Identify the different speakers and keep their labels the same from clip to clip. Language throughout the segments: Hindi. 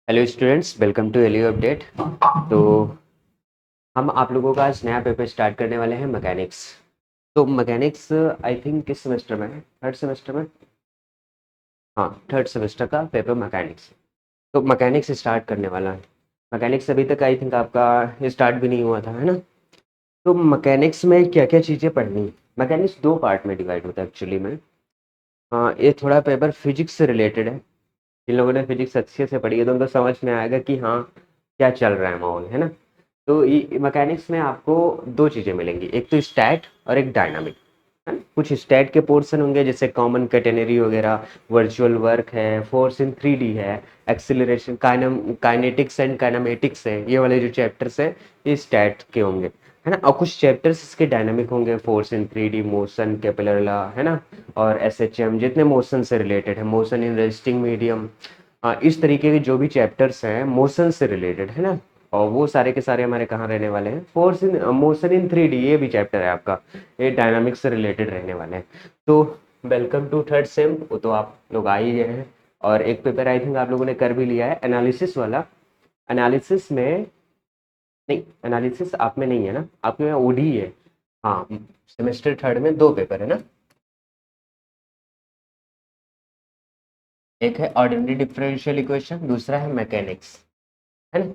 Speaker 1: हेलो स्टूडेंट्स, वेलकम टू एलियो अपडेट। तो हम आप लोगों का आज नया पेपर स्टार्ट करने वाले हैं, मैकेनिक्स। तो मैकेनिक्स आई थिंक किस सेमेस्टर में है? थर्ड सेमेस्टर में। हाँ, थर्ड सेमेस्टर का पेपर मैकेनिक्स। तो मैकेनिक्स स्टार्ट करने वाला है। मैकेनिक्स अभी तक आई थिंक आपका स्टार्ट भी नहीं हुआ था, है ना? तो मैकेनिक्स में क्या क्या चीज़ें पढ़नी है? मैकेनिक्स दो पार्ट में डिवाइड होता है एक्चुअली में। हाँ, ये थोड़ा पेपर फिजिक्स से रिलेटेड है। जिन लोगों ने फिजिक्स अच्छे से पढ़ी है तो उनको समझ में आएगा कि हाँ, क्या चल रहा है माहौल, है ना? तो ये मैकेनिक्स में आपको दो चीज़ें मिलेंगी, एक तो स्टैट और एक डायनामिक, है ना? कुछ स्टैट के पोर्शन होंगे जैसे कॉमन कैटेनरी वगैरह, वर्चुअल वर्क है, फोर्स इन 3D है, एक्सिलरेशन, काइनेटिक्स एंड काइनेमेटिक्स है। ये वाले जो चैप्टर्स है ये स्टैट के होंगे, है ना? और कुछ चैप्टर्स इसके डायनामिक होंगे, force in 3D, motion, Kepler law, है ना? और एसएचएम, जितने मोशन से रिलेटेड है, मोशन इन रेस्टिंग मीडियम, इस तरीके के जो भी चैप्टर्स हैं मोशन से रिलेटेड, है ना? और वो सारे के सारे हमारे कहाँ रहने वाले हैं? Force in motion in 3D, ये भी चैप्टर है आपका, ये डायनामिक्स से रिलेटेड रहने वाले हैं। तो वेलकम टू थर्ड सेम। वो तो आप लोग आ ही गए हैं। और एक पेपर आई थिंक आप लोगों ने कर भी लिया है, एनालिसिस वाला। एनालिसिस में नहीं, एनालिसिस आप में नहीं है ना, आपके में ओडी है। हाँ, सेमेस्टर थर्ड में दो पेपर है ना। एक है ऑर्डिनरी डिफरेंशियल इक्वेशन, दूसरा है मैकेनिक्स, है ना?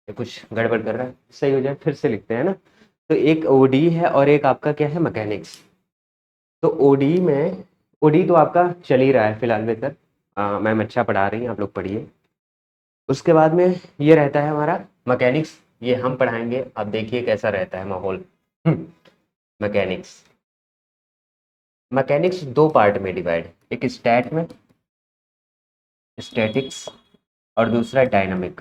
Speaker 1: ये कुछ गड़बड़ कर रहा है, सही हो जाए फिर से लिखते हैं ना। तो एक ओडी है और एक आपका क्या है, मैकेनिक्स। तो ओडी में, ओडी तो आपका चल ही रहा है फिलहाल में तक। मैम अच्छा पढ़ा रही हैं, आप लोग पढ़िए। उसके बाद में ये रहता है हमारा मैकेनिक्स। ये हम पढ़ाएंगे, अब देखिए कैसा रहता है माहौल। मैकेनिक्स, मैकेनिक्स दो पार्ट में डिवाइड है, एक स्टैट में, स्टैटिक्स, और दूसरा डायनामिक।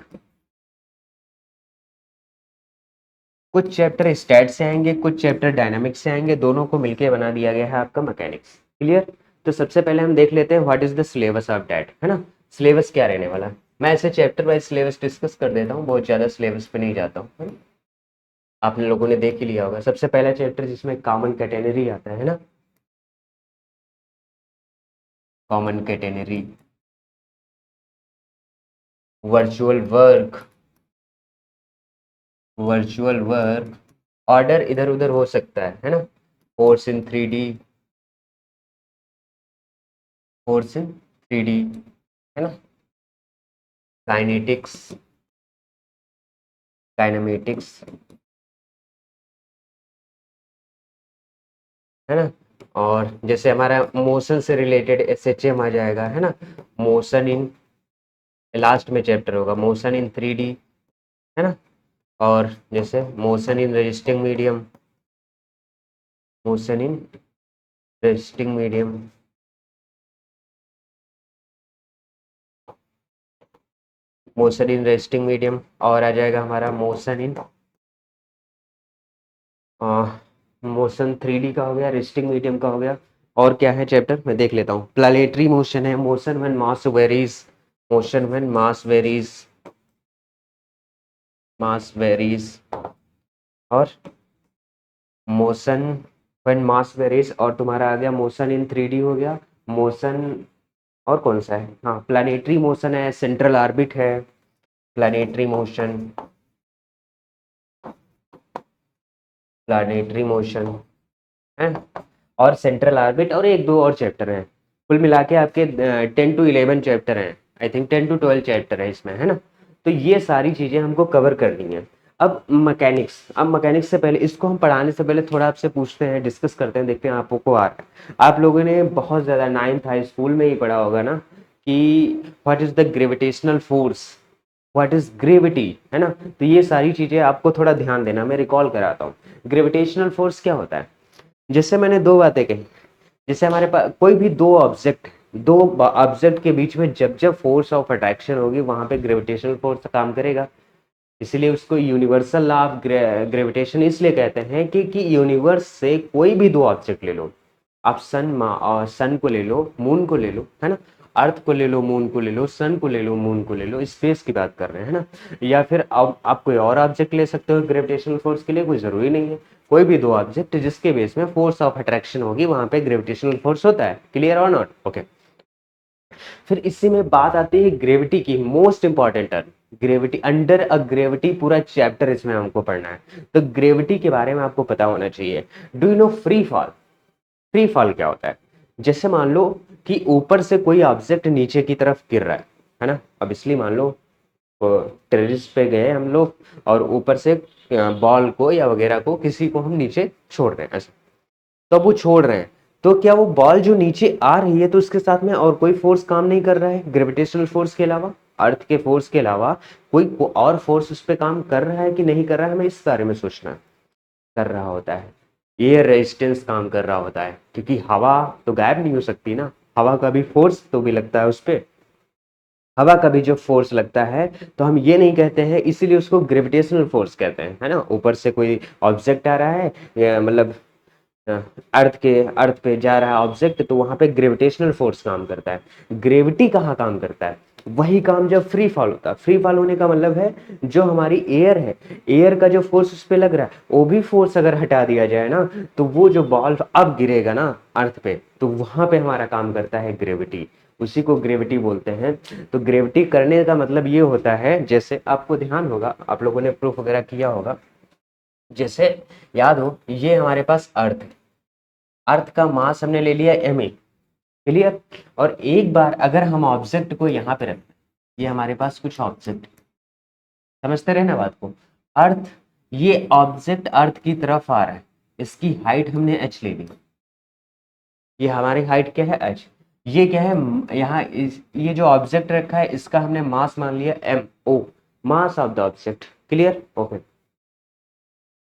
Speaker 1: कुछ चैप्टर स्टैट से आएंगे, कुछ चैप्टर डायनामिक से आएंगे, दोनों को मिलके बना दिया गया है आपका मैकेनिक्स। क्लियर? तो सबसे पहले हम देख लेते हैं what is the syllabus of that, है ना? सिलेबस क्या रहने वाला है। मैं ऐसे चैप्टर वाइज सिलेबस डिस्कस कर देता हूँ, बहुत ज़्यादा सिलेबस पे नहीं जाता हूँ, है ना? आप लोगों ने देख ही लिया होगा, सबसे पहला चैप्टर जिसमें कॉमन कैटेनरी आता है ना। Common catenary, virtual work, virtual work, order इधर उधर हो सकता है ना? Force in 3D, force in 3D, है ना? काइनेटिक्स, काइनेमेटिक्स, है ना? और जैसे हमारा मोशन से रिलेटेड एसएचएम आ जाएगा, है ना? मोशन इन, लास्ट में चैप्टर होगा मोशन इन 3D, है ना? और जैसे motion in resisting medium, motion in resisting medium, motion in resting medium. और आ जाएगा हमारा मोशन इन, मोशन 3D का हो गया, रेस्टिंग मीडियम का हो गया। और क्या है चैप्टर, मैं देख लेता हूँ। प्लानेटरी मोशन है, motion when mass varies, motion when mass varies, mass varies, और मोशन व्हेन मास वेरीज, और तुम्हारा आ गया मोशन इन 3D हो गया। मोशन, और कौन सा है? हाँ, प्लानेटरी मोशन है, सेंट्रल ऑर्बिट है, प्लानेटरी मोशन, प्लानेटरी मोशन है, और सेंट्रल ऑर्बिट, और एक दो और चैप्टर हैं। कुल मिला के आपके 10 to 11 चैप्टर हैं, आई थिंक 10 to 12 चैप्टर है इसमें, है ना? तो ये सारी चीज़ें हमको कवर करनी है। अब मैकेनिक्स, अब मैकेनिक्स से पहले, इसको हम पढ़ाने से पहले थोड़ा आपसे पूछते हैं, डिस्कस करते हैं, देखते हैं आपको आ रहा है। आप लोगों ने बहुत ज़्यादा नाइन्थ हाई स्कूल में ही पढ़ा होगा ना कि what is the gravitational force, what is gravity, है ना? तो ये सारी चीजें आपको थोड़ा ध्यान देना, मैं रिकॉल कराता हूँ। ग्रेविटेशनल फोर्स क्या होता है? जैसे मैंने दो बातें कही, जैसे हमारे पास कोई भी दो ऑब्जेक्ट, दो ऑब्जेक्ट के बीच में जब जब फोर्स ऑफ अट्रैक्शन होगी वहां पे ग्रेविटेशनल फोर्स काम करेगा। इसीलिए उसको यूनिवर्सल लॉ ऑफ ग्रेविटेशन इसलिए कहते हैं कि यूनिवर्स से कोई भी दो ऑब्जेक्ट ले लो, आप सन को ले लो, मून को ले लो, है ना? अर्थ को ले लो, मून को ले लो, सन को ले लो, मून को ले लो, स्पेस की बात कर रहे हैं ना? या फिर आप कोई और ऑब्जेक्ट ले सकते हो ग्रेविटेशनल फोर्स के लिए, कोई जरूरी नहीं है। कोई भी दो ऑब्जेक्ट जिसके बेस में फोर्स ऑफ अट्रैक्शन होगी वहां पे ग्रेविटेशनल फोर्स होता है। क्लियर और नॉट? ओके। फिर इसी में बात आती है ग्रेविटी की, most important term gravity, under a gravity पूरा चैप्टर इसमें हमको पढ़ना है। तो ग्रेविटी के बारे में आपको पता होना चाहिए। Do you know free fall? Free fall क्या होता है? जैसे मान लो कि ऊपर से कोई ऑब्जेक्ट नीचे की तरफ गिर रहा है ना। अब इसलिए मान लो टेरेस पे गए हम लोग और ऊपर से बॉल को या वगैरह को किसी को हम नीचे छोड़ रहे हैं ऐसा, तो अब वो छोड़ रहे हैं, तो क्या वो बॉल जो नीचे आ रही है तो उसके साथ में और कोई फोर्स काम नहीं कर रहा है? ग्रेविटेशनल फोर्स के अलावा, अर्थ के फोर्स के अलावा कोई और फोर्स उस पर काम कर रहा है कि नहीं कर रहा है? हमें इस बारे में सोचना है। कर रहा होता है, एयर रेजिस्टेंस काम कर रहा होता है, क्योंकि हवा तो गायब नहीं हो सकती ना, हवा का भी फोर्स तो भी लगता है उस पर। हवा का भी जो फोर्स लगता है तो हम ये नहीं कहते हैं, इसीलिए उसको ग्रेविटेशनल फोर्स कहते हैं, है ना। ऊपर से कोई ऑब्जेक्ट आ रहा है, मतलब अर्थ पे जा रहा है ऑब्जेक्ट, तो वहां पे ग्रेविटेशनल फोर्स काम करता है। ग्रेविटी कहाँ काम करता है? वही काम जब फ्री फॉल होता है। फ्री फॉल होने का मतलब है जो हमारी एयर है, एयर का जो फोर्स उस पे लग रहा है वो भी फोर्स अगर हटा दिया जाए ना, तो वो जो बॉल अब गिरेगा ना अर्थ पे, तो वहां पे हमारा काम करता है ग्रेविटी, उसी को ग्रेविटी बोलते हैं। तो ग्रेविटी करने का मतलब ये होता है, जैसे आपको ध्यान होगा, आप लोगों ने प्रूफ वगैरह किया होगा, जैसे याद हो ये हमारे पास अर्थ है, अर्थ का मास हमने ले लिया m, क्लियर। और एक बार अगर हम ऑब्जेक्ट को यहाँ पे रखते हैं, ये हमारे पास कुछ ऑब्जेक्ट, समझते रहे ना बात को। अर्थ, ये ऑब्जेक्ट अर्थ की तरफ आ रहा है, इसकी हाइट हमने h ले ली, ये हमारी हाइट क्या है h। ये क्या है यहाँ ये जो ऑब्जेक्ट रखा है इसका हमने मास मान लिया mo, mass of the object, clear, okay.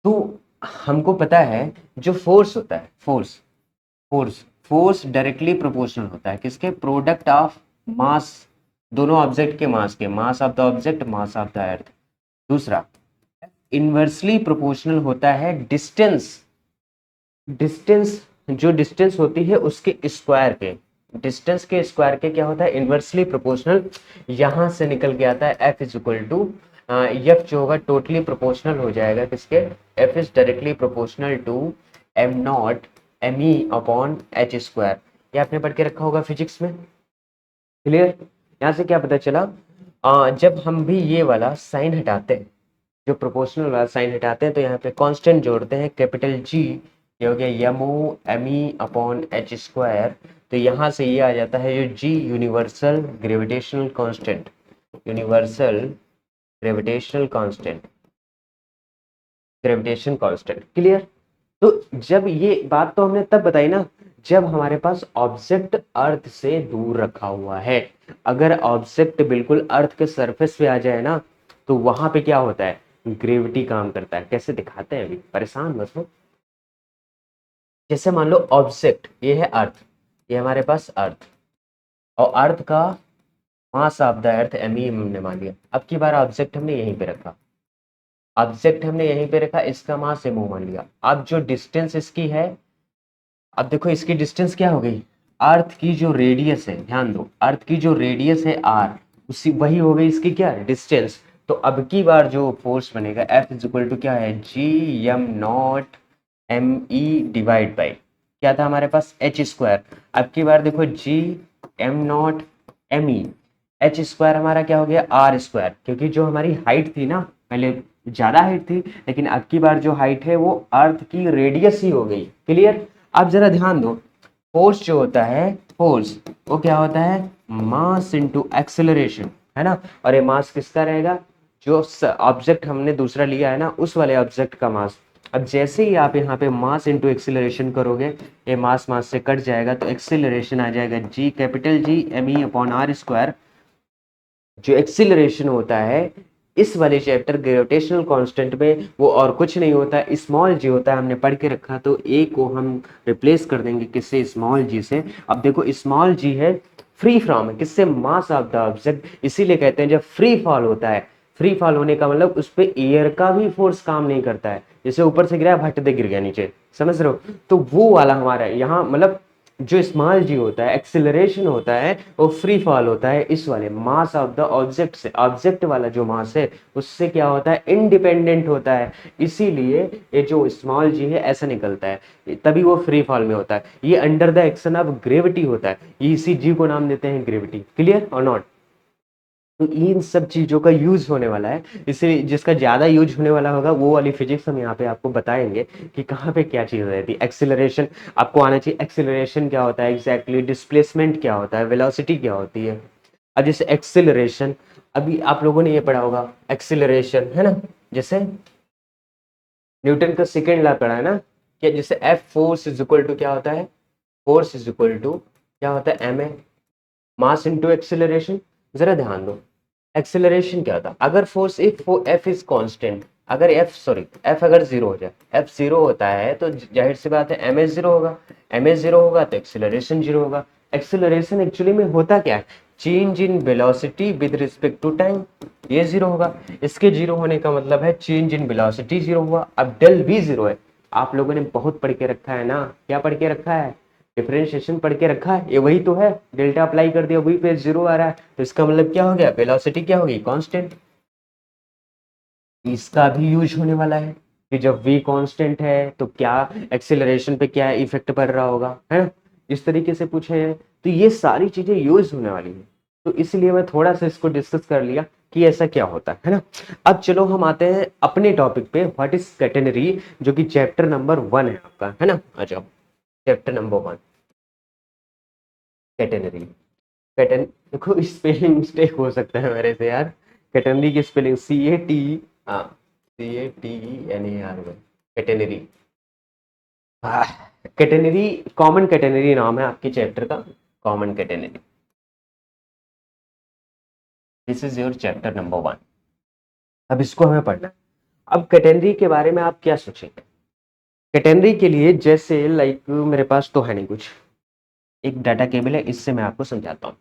Speaker 1: तो हमको पता है जो फोर्स होता है, force force force directly proportional होता है किसके? प्रोडक्ट ऑफ मास, दोनों ऑब्जेक्ट के मास के, मास of the object, mass of the अर्थ। दूसरा, इनवर्सली प्रोपोर्शनल होता है डिस्टेंस, डिस्टेंस जो डिस्टेंस होती है उसके स्क्वायर के, डिस्टेंस के स्क्वायर के क्या होता है? Inversely proportional. यहां से निकल के आता है F is equal to, F जो होगा टोटली प्रोपोर्शनल हो जाएगा किसके? F is directly proportional to M naught M E upon H square. ये आपने पढ़ के रखा होगा फिजिक्स में, क्लियर। यहाँ से क्या पता चला, जब हम भी ये वाला साइन हटाते हैं, जो प्रोपोर्शनल वाला साइन हटाते हैं, तो यहाँ पे कांस्टेंट जोड़ते हैं, कैपिटल जी, ये हो गया M O M E upon H square. तो यहाँ से ये आ जाता है जो G, universal gravitational constant, universal gravitational constant, gravitation constant, clear. तो जब ये बात तो हमने तब बताई ना जब हमारे पास ऑब्जेक्ट अर्थ से दूर रखा हुआ है। अगर ऑब्जेक्ट बिल्कुल अर्थ के सरफेस पे आ जाए ना, तो वहां पे क्या होता है? ग्रेविटी काम करता है। कैसे दिखाते हैं, अभी परेशान मत हो। जैसे मान लो ऑब्जेक्ट ये है अर्थ, ये हमारे पास अर्थ, और अर्थ का mass of the earth M E हमने मान लिया। अब की बार ऑब्जेक्ट हमने यहीं पे रखा, ऑब्जेक्ट हमने यहीं पे रखा, इसका मास एम ओ मान लिया। अब जो डिस्टेंस इसकी है, अब देखो इसकी डिस्टेंस क्या हो गई? अर्थ की जो रेडियस है, ध्यान दो, अर्थ की जो रेडियस है आर, उसी वही हो गई इसकी क्या? डिस्टेंस। तो अब की बार जो फोर्स बनेगा एफ इज इक्वल टू क्या है? G M naught M E divide by क्या था हमारे पास? H square. अब की बार देखो G M naught M E, H square हमारा क्या हो गया? आर स्क्वायर, क्योंकि जो हमारी हाइट थी ना, पहले ज्यादा हाइट थी, लेकिन अब की बार जो हाइट है वो अर्थ की रेडियस ही हो गई, क्लियर। अब जरा ध्यान दो, फोर्स जो होता है, फोर्स वो क्या होता है? मास इनटू एक्सेलरेशन, है ना। और ये मास किसका रहेगा? जो ऑब्जेक्ट हमने दूसरा लिया है ना, उस वाले ऑब्जेक्ट का मास। अब जैसे ही आप यहाँ पे मास इनटू एक्सेलरेशन करोगे, ये मास मास से कट जाएगा, तो एक्सेलरेशन आ जाएगा g, capital G M E upon R square. जो एक्सिलरेशन होता है इस वाले चैप्टर ग्रेविटेशनल कांस्टेंट में, वो और कुछ नहीं होता है, स्मॉल जी होता है, हमने पढ़ के रखा। तो ए को हम रिप्लेस कर देंगे किससे? स्मॉल जी से। अब देखो स्मॉल जी है फ्री फ्रॉम है किससे? मास ऑफ द ऑब्जेक्ट। इसीलिए कहते हैं जब फ्री फॉल होता है, फ्री फॉल होने का मतलब उस पर एयर का भी फोर्स काम नहीं करता है, जैसे ऊपर से गिरा भट्ट दे गिर गया नीचे, समझ रहे हो। तो वो वाला हमारा यहाँ मतलब जो स्मॉल जी होता है, एक्सिलरेशन होता है, वो फ्री फॉल होता है इस वाले मास ऑफ द ऑब्जेक्ट से। ऑब्जेक्ट वाला जो मास है उससे क्या होता है, इंडिपेंडेंट होता है। इसीलिए ये जो स्मॉल जी है ऐसा निकलता है, तभी वो फ्री फॉल में होता है। ये under the action of gravity होता है, ये इसी जी को नाम देते हैं ग्रेविटी। क्लियर और नॉट? तो इन सब चीजों का यूज होने वाला है, इसलिए जिसका ज्यादा यूज होने वाला होगा वो वाली फिजिक्स हम यहाँ पे आपको बताएंगे कि कहाँ पे क्या चीज रहती है। एक्सिलरेशन आपको आना चाहिए, एक्सिलरेशन क्या होता है एग्जैक्टली, डिस्प्लेसमेंट क्या होता है, वेलोसिटी क्या होती है। अब जैसे एक्सिलरेशन, अभी आप लोगों ने ये पढ़ा होगा एक्सिलरेशन, है ना? जैसे न्यूटन का सेकेंड लॉ पढ़ा है ना, कि जैसे F force is equal to क्या होता है, फोर्स इज इक्वल टू क्या होता है, M A mass into acceleration. जरा ध्यान दो, एक्सेलरेशन क्या था, अगर force if F is constant, अगर एफ अगर जीरो हो जाए, एफ जीरो होता है तो जाहिर सी बात है एम एस जीरो होगा, एम एस जीरो होगा तो एक्सेलरेशन जीरो होगा। एक्सेलरेशन एक्चुअली में होता क्या है, change in velocity with respect to time, ये जीरो होगा। इसके जीरो होने का मतलब है चेंज इन वेलोसिटी जीरो हुआ। अब डेल भी जीरो है, आप लोगों ने बहुत पढ़ के रखा है ना, क्या पढ़ के रखा है, डिफरेंशिएशन पढ़ के रखा है, ये वही तो है। डेल्टा अप्लाई कर दिया वही पे जीरो आ रहा है, तो इसका मतलब क्या हो गया, वेलोसिटी क्या होगी, कांस्टेंट। इसका भी यूज होने वाला है कि जब v कांस्टेंट है तो क्या एक्सेलरेशन पे क्या इफेक्ट पड़ रहा होगा, है ना? इस तरीके से पूछे हैं, तो ये सारी चीजें यूज होने वाली है। तो इसलिए मैं थोड़ा सा इसको डिस्कस कर लिया कि ऐसा क्या होता है ना। अब चलो हम आते हैं अपने टॉपिक पे, व्हाट इज कैटेनरी, जो कि चैप्टर नंबर 1 है आपका, है ना? आ जाओ, चैप्टर नंबर 1, कैटेनरी। कैटन देखो स्पेलिंग मिस्टेक हो सकता है मेरे से यार, कैटनरी की स्पेलिंग CAT, हाँ CATENAR, catenary. Catenary common catenary नाम है आपके चैप्टर का, common catenary. This is your chapter number 1। अब इसको हमें पढ़ना है। अब कैटेनरी के बारे में आप क्या सोचेंगे? कैटेनरी के लिए जैसे लाइक मेरे पास तो है नहीं कुछ, एक डाटा केबल है, इससे मैं आपको समझाता हूँ।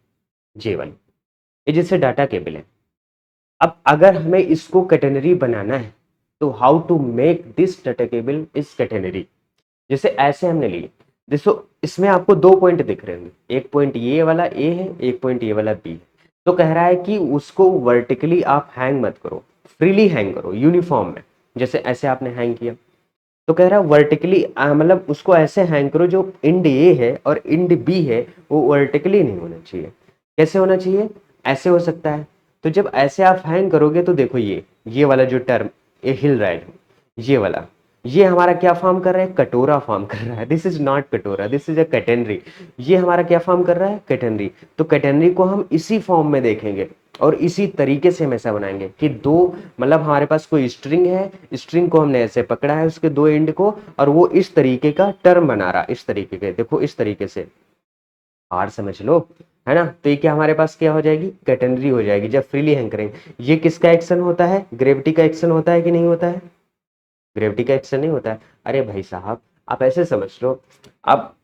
Speaker 1: J1 ये जैसे डाटा केबल है। अब अगर हमें इसको कैटेनरी बनाना है तो how to make this data cable is catenary. जैसे ऐसे हमने लिए, देखो इसमें आपको दो पॉइंट दिख रहे होंगे, एक पॉइंट ये वाला ए है, एक पॉइंट ये वाला बी है। तो कह रहा है कि उसको वर्टिकली आप हैंग मत करो, फ्रीली हैंग करो यूनिफॉर्म में। जैसे ऐसे आपने हैंग किया, तो कह रहा है वर्टिकली, मतलब उसको ऐसे हैंग करो जो इंड ए है और इंड बी है वो वर्टिकली नहीं होना चाहिए। कैसे होना चाहिए, ऐसे हो सकता है। तो जब ऐसे आप हैंग करोगे तो देखो ये वाला जो टर्म, ये हिल रहा है जो, ये वाला, ये हमारा क्या फॉर्म कर रहा है, कटोरा फॉर्म कर रहा है। दिस इज नॉट कटोरा, दिस इज अ कैटेनरी। ये हमारा क्या फॉर्म कर रहा है, कैटेनरी। तो कैटेनरी को हम इसी फॉर्म में देखेंगे और इसी तरीके से हम ऐसा बनाएंगे कि दो, मतलब हमारे पास कोई स्ट्रिंग है, स्ट्रिंग को हमने ऐसे पकड़ा है उसके दो एंड को, और वो इस तरीके का टर्म बना रहा, इस तरीके के, देखो इस तरीके से, आर समझ लो, है ना? तो ये क्या हमारे पास क्या हो जाएगी, कैटेनरी हो जाएगी जब फ्रीली हैंग करेंगे। ये किसका एक्शन होता है, ग्रेविटी का एक्शन होता है कि नहीं होता है? ग्रेविटी का एक्शन नहीं होता है। अरे भाई साहब, आप ऐसे समझ लो, आप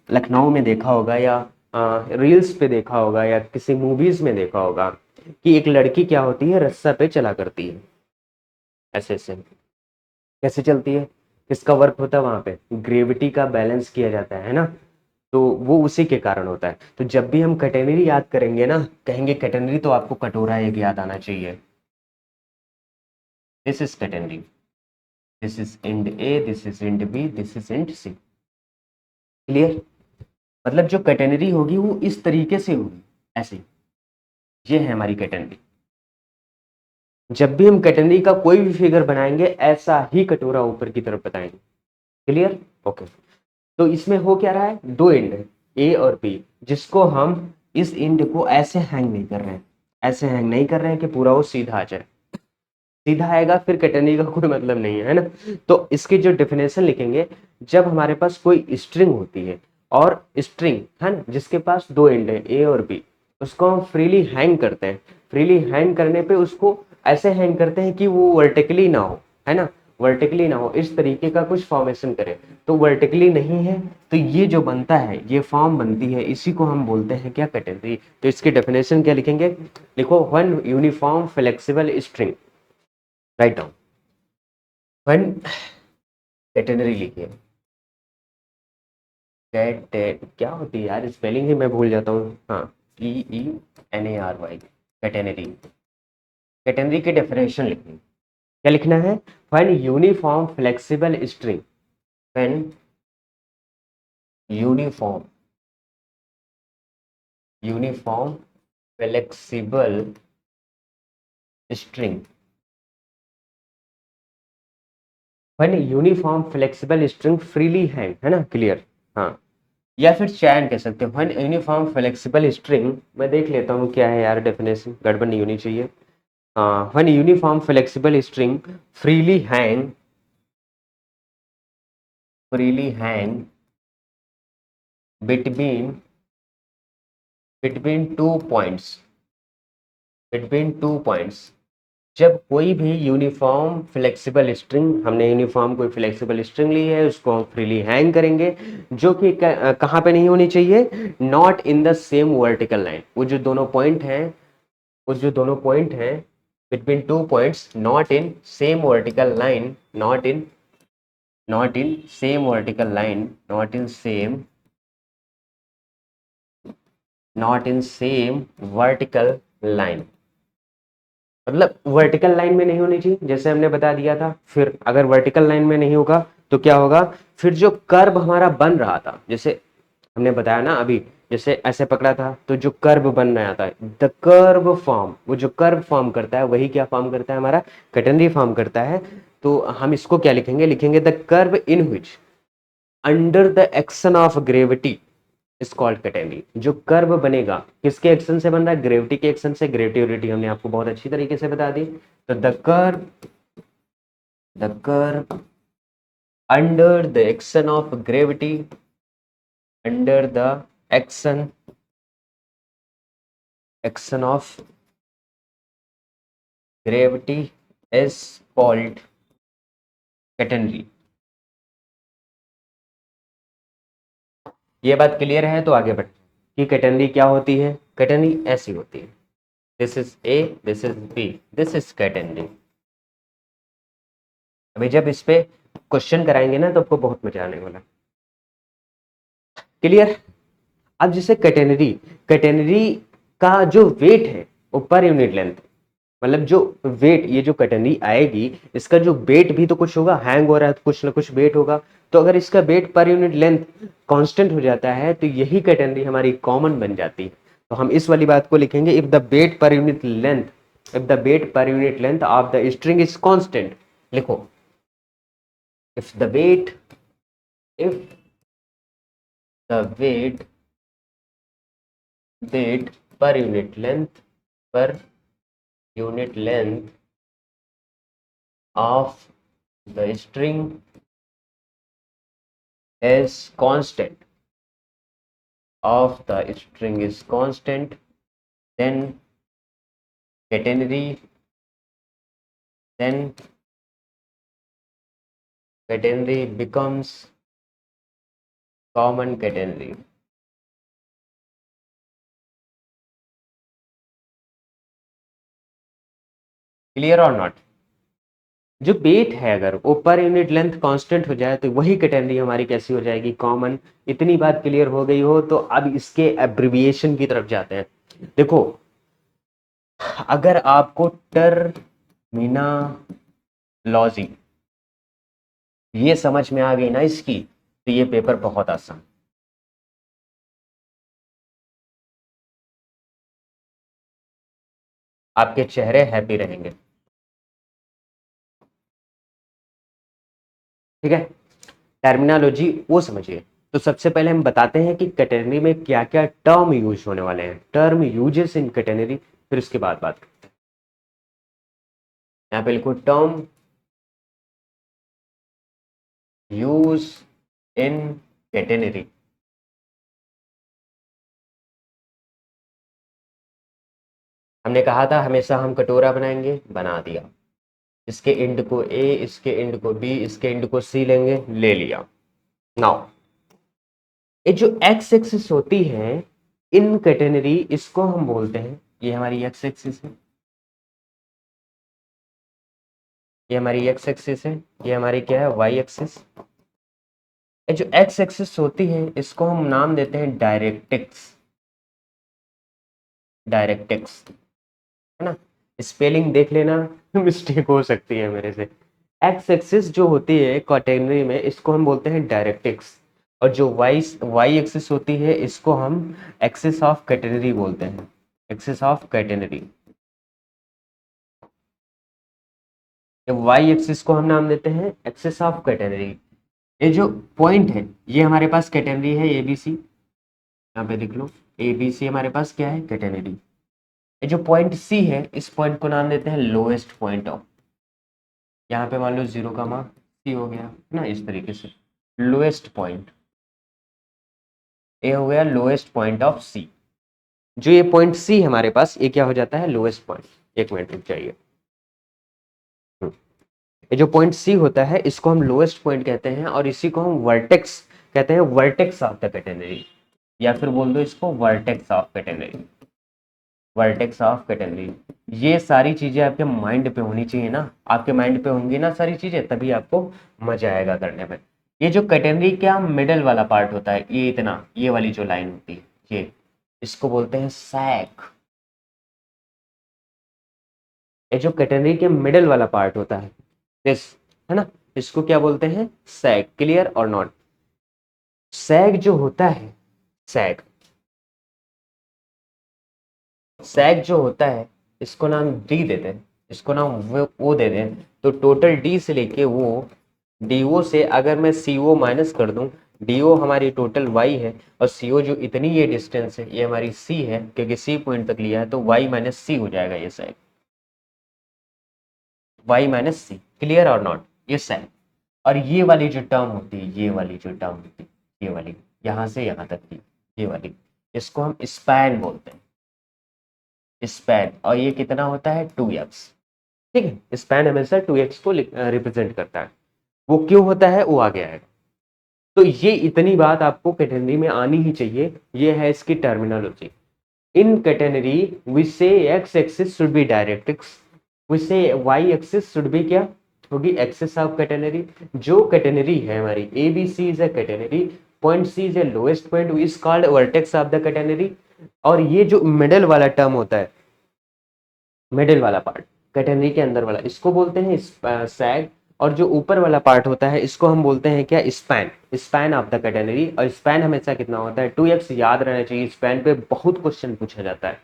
Speaker 1: लखनऊ में देखा होगा या रील्स पे देखा होगा या किसी मूवीज में देखा होगा कि एक लड़की क्या होती है, रस्सा पे चला करती है, ऐसे ऐसे। कैसे चलती है, किसका वर्क होता है वहां पे, ग्रेविटी का बैलेंस किया जाता है ना। तो वो उसी के कारण होता है। तो जब भी हम कैटेनरी याद करेंगे ना, कहेंगे कैटेनरी, तो आपको कटोरा एक याद आना चाहिए। This is catenary, this is end A, this is end B, this is end C. Clear? मतलब जो कैटेनरी होगी वो इस तरीके से होगी, ऐसे। ये है हमारी कैटेनरी। जब भी हम कैटेनरी का कोई भी फिगर बनाएंगे ऐसा ही कटोरा ऊपर की तरफ बताएंगे। क्लियर? ओके। तो इसमें हो क्या रहा है, दो एंड है, ए और बी, जिसको हम इस एंड को ऐसे हैंग नहीं कर रहे हैं, ऐसे हैंग नहीं कर रहे हैं कि पूरा वो सीधा आ जाए। सीधा आएगा फिर कैटेनरी का कोई मतलब नहीं है ना। तो इसकी जो डेफिनेशन लिखेंगे, जब हमारे पास कोई स्ट्रिंग होती है, और स्ट्रिंग है ना जिसके पास दो एंड है ए और बी, उसको हम फ्रीली हैंग करते हैं। फ्रीली हैंग करने पे उसको ऐसे हैंग करते हैं कि वो वर्टिकली ना हो, है ना, वर्टिकली ना हो, इस तरीके का कुछ फॉर्मेशन करे। तो वर्टिकली नहीं है, तो ये जो बनता है, ये फॉर्म बनती है, इसी को हम बोलते हैं क्या, कैटेनरी। तो इसकी डेफिनेशन क्या लिखेंगे, लिखो one uniform flexible string, write down, one catenary लिखिए। क्या होती है यार, स्पेलिंग ही मैं भूल जाता हूँ। हाँ, EENARY, कैटेनरी। कैटेनरी की डेफिनेशन लिखनी, क्या लिखना है? When uniform flexible string, when uniform uniform flexible string, when uniform flexible string freely hang, है ना, क्लियर। हाँ, या फिर चैन कह सकते हो। व्हेन यूनिफॉर्म फ्लेक्सिबल स्ट्रिंग, मैं देख लेता हूँ क्या है यार डेफिनेशन, गड़बड़ नहीं होनी चाहिए। हाँ, when uniform flexible string freely hang, freely hang between between two points, between two points। जब कोई भी यूनिफॉर्म फ्लेक्सिबल स्ट्रिंग, हमने यूनिफॉर्म कोई फ्लेक्सिबल स्ट्रिंग ली है, उसको हम फ्रीली हैंग करेंगे, जो कि कहाँ पे नहीं होनी चाहिए? Not in the same vertical line. वो जो दोनों पॉइंट हैं, वो जो दोनों पॉइंट हैं between two points, not in same vertical line, not in same vertical line, not in same vertical line, मतलब वर्टिकल लाइन में नहीं होनी चाहिए, जैसे हमने बता दिया था। फिर अगर वर्टिकल लाइन में नहीं होगा तो क्या होगा? फिर जो कर्व हमारा बन रहा था, जैसे हमने बताया ना अभी, जैसे ऐसे पकड़ा था तो जो कर्व बन रहा था, द कर्व फॉर्म, वो जो कर्व फॉर्म करता है वही क्या फॉर्म करता है? हमारा कैटेनरी फॉर्म करता है। तो हम इसको क्या लिखेंगे? लिखेंगे the curve in which under the action of gravity is called catenary. जो कर्व बनेगा किसके एक्शन से बन रहा है? ग्रेविटी के एक्शन से। ग्रेविटी हमने आपको बहुत अच्छी तरीके से बता दी। तो the curve under the action of gravity, under the action of gravity is called catenary. ये बात क्लियर है? तो आगे बढ़ते हैं कि कैटेनरी क्या होती है। कैटेनरी ऐसी होती है, this is A, this is B, this is catenary. अभी जब इस पे क्वेश्चन कराएंगे ना तो आपको बहुत मजा आने वाला। क्लियर? अब जैसे कैटेनरी, कैटेनरी का जो वेट है वो पर यूनिट लेंथ, मतलब जो वेट, ये जो कैटेनरी आएगी इसका जो वेट भी तो कुछ होगा, हैंग हो रहा है तो कुछ ना कुछ वेट होगा। तो अगर इसका wait per unit length constant हो जाता है तो यही कैटेनरी हमारी कॉमन बन जाती है। तो हम इस वाली बात को लिखेंगे, if the weight per unit length, if the weight per unit length of the string is constant. लिखो, if the weight, if the weight per unit length of the string is constant, then catenary then catenary becomes common catenary। Clear और नॉट? जो वेट है अगर वो पर यूनिट लेंथ कांस्टेंट हो जाए तो वही कैटेनरी हमारी कैसी हो जाएगी? कॉमन। इतनी बात क्लियर हो गई हो तो अब इसके एब्रिविएशन की तरफ जाते हैं। देखो, अगर आपको टर्मिनोलॉजी ये समझ में आ गई ना इसकी, तो ये पेपर बहुत आसान। आपके चेहरे हैप्पी रहेंगे। ठीक है, टर्मिनोलॉजी वो समझिए। तो सबसे पहले हम बताते हैं कि कैटेनरी में क्या क्या टर्म यूज होने वाले हैं, टर्म यूजेस इन कैटेनरी, फिर उसके बाद बात करते हैं। यहाँ पे लिखो, टर्म यूज इन कैटेनरी। हमने कहा था हमेशा हम कटोरा बनाएंगे, बना दिया। इसके एंड को ए, इसके एंड को बी, इसके एंड को सी लेंगे, ले लिया। नाउ ये जो एक्स एक्सिस होती है इन कैटेनरी, इसको हम बोलते हैं, ये हमारी एक्स एक्सिस है, ये हमारी एक्स एक्सिस है, ये हमारी क्या है? Y axis. ये जो एक्स एक्सिस होती है इसको हम नाम देते हैं डायरेक्ट्रिक्स, डायरेक्ट्रिक्स, है ना। स्पेलिंग देख लेना मिस्टेक हो सकती है मेरे से। एक्स एक्सिस जो होती है क्वाटेनरी में इसको हम बोलते हैं डायरेक्ट्रिक्स, और जो वाई वाई एक्सिस होती है इसको हम एक्सिस ऑफ कैटेनरी बोलते हैं, axis of catenary. Y axis को हम नाम देते हैं एक्सिस ऑफ कैटेनरी। ये जो पॉइंट है ये हमारे पास कैटेनरी है ए बी सी, यहाँ पे लिख लो ए बी सी हमारे पास क्या है कैटेनरी। ये जो पॉइंट सी है इस पॉइंट को नाम देते हैं लोएस्ट पॉइंट ऑफ, यहाँ पे मान लो 0 का मान सी हो गया ना, इस तरीके से लोएस्ट पॉइंट, ये हो गया लोएस्ट पॉइंट ऑफ सी। जो ये पॉइंट सी हमारे पास ये क्या हो जाता है लोएस्ट पॉइंट। एक मिनट रुक जाइए। ये जो पॉइंट सी होता है इसको हम लोएस्ट पॉइंट कहते हैं, और इसी को हम वर्टेक्स कहते हैं, वर्टेक्स ऑफ द कैटेनरी, या फिर बोल दो इसको vertex of catenary, vertex of catenary. ये सारी चीजें आपके माइंड पे होनी चाहिए ना, आपके माइंड पे होंगी ना सारी चीजें, तभी आपको मजा आएगा करने में। ये जो कैटेनरी का मिडल वाला पार्ट होता है ये इतना, ये वाली जो लाइन होती है ये, इसको बोलते हैं सैक। ये जो कैटेनरी के मिडल वाला पार्ट होता है दिस, है ना, इसको क्या बोलते हैं सैग। क्लियर और नॉट। सैग जो होता है, सैग, सैग जो होता है इसको नाम डी देते हैं, इसको नाम वो दे दें, तो टोटल डी से लेके वो डी ओ से अगर मैं सी ओ माइनस कर दूं, डी ओ हमारी टोटल वाई है और सी ओ जो इतनी ये डिस्टेंस है ये हमारी सी है, क्योंकि सी पॉइंट तक लिया है तो वाई माइनस सी हो जाएगा ये सैग, वाई माइनस सी। क्लियर और नॉट, ये सैग। और ये वाली जो टर्म होती है, ये वाली जो टर्म होती है, ये वाली यहाँ से यहाँ तक की, ये वाली, इसको हम स्पैन बोलते हैं, स्पैन। और ये कितना होता है 2x। ठीक है, स्पैन हमेशा 2x को रिप्रेजेंट करता है। वो क्यों होता है वो आगे आएगा। तो ये इतनी बात आपको कैटेनरी में आनी ही चाहिए, ये है इसकी terminology. In catenary we say X axis should be directrix, we say Y axis should be क्या होगी एक्सिस ऑफ कैटेनरी। जो कैटेनरी है हमारी A B C is a catenary, point C is a lowest point is called vertex of the catenary. और ये जो मिडल वाला टर्म होता है, मिडिल वाला पार्ट कैटेनरी के अंदर वाला, इसको बोलते हैं सैग। और जो ऊपर वाला पार्ट होता है इसको हम बोलते हैं क्या span, span of the catenary. और स्पैन हमेशा कितना होता है 2x, याद रहना चाहिए, स्पैन पे बहुत क्वेश्चन पूछा जाता है।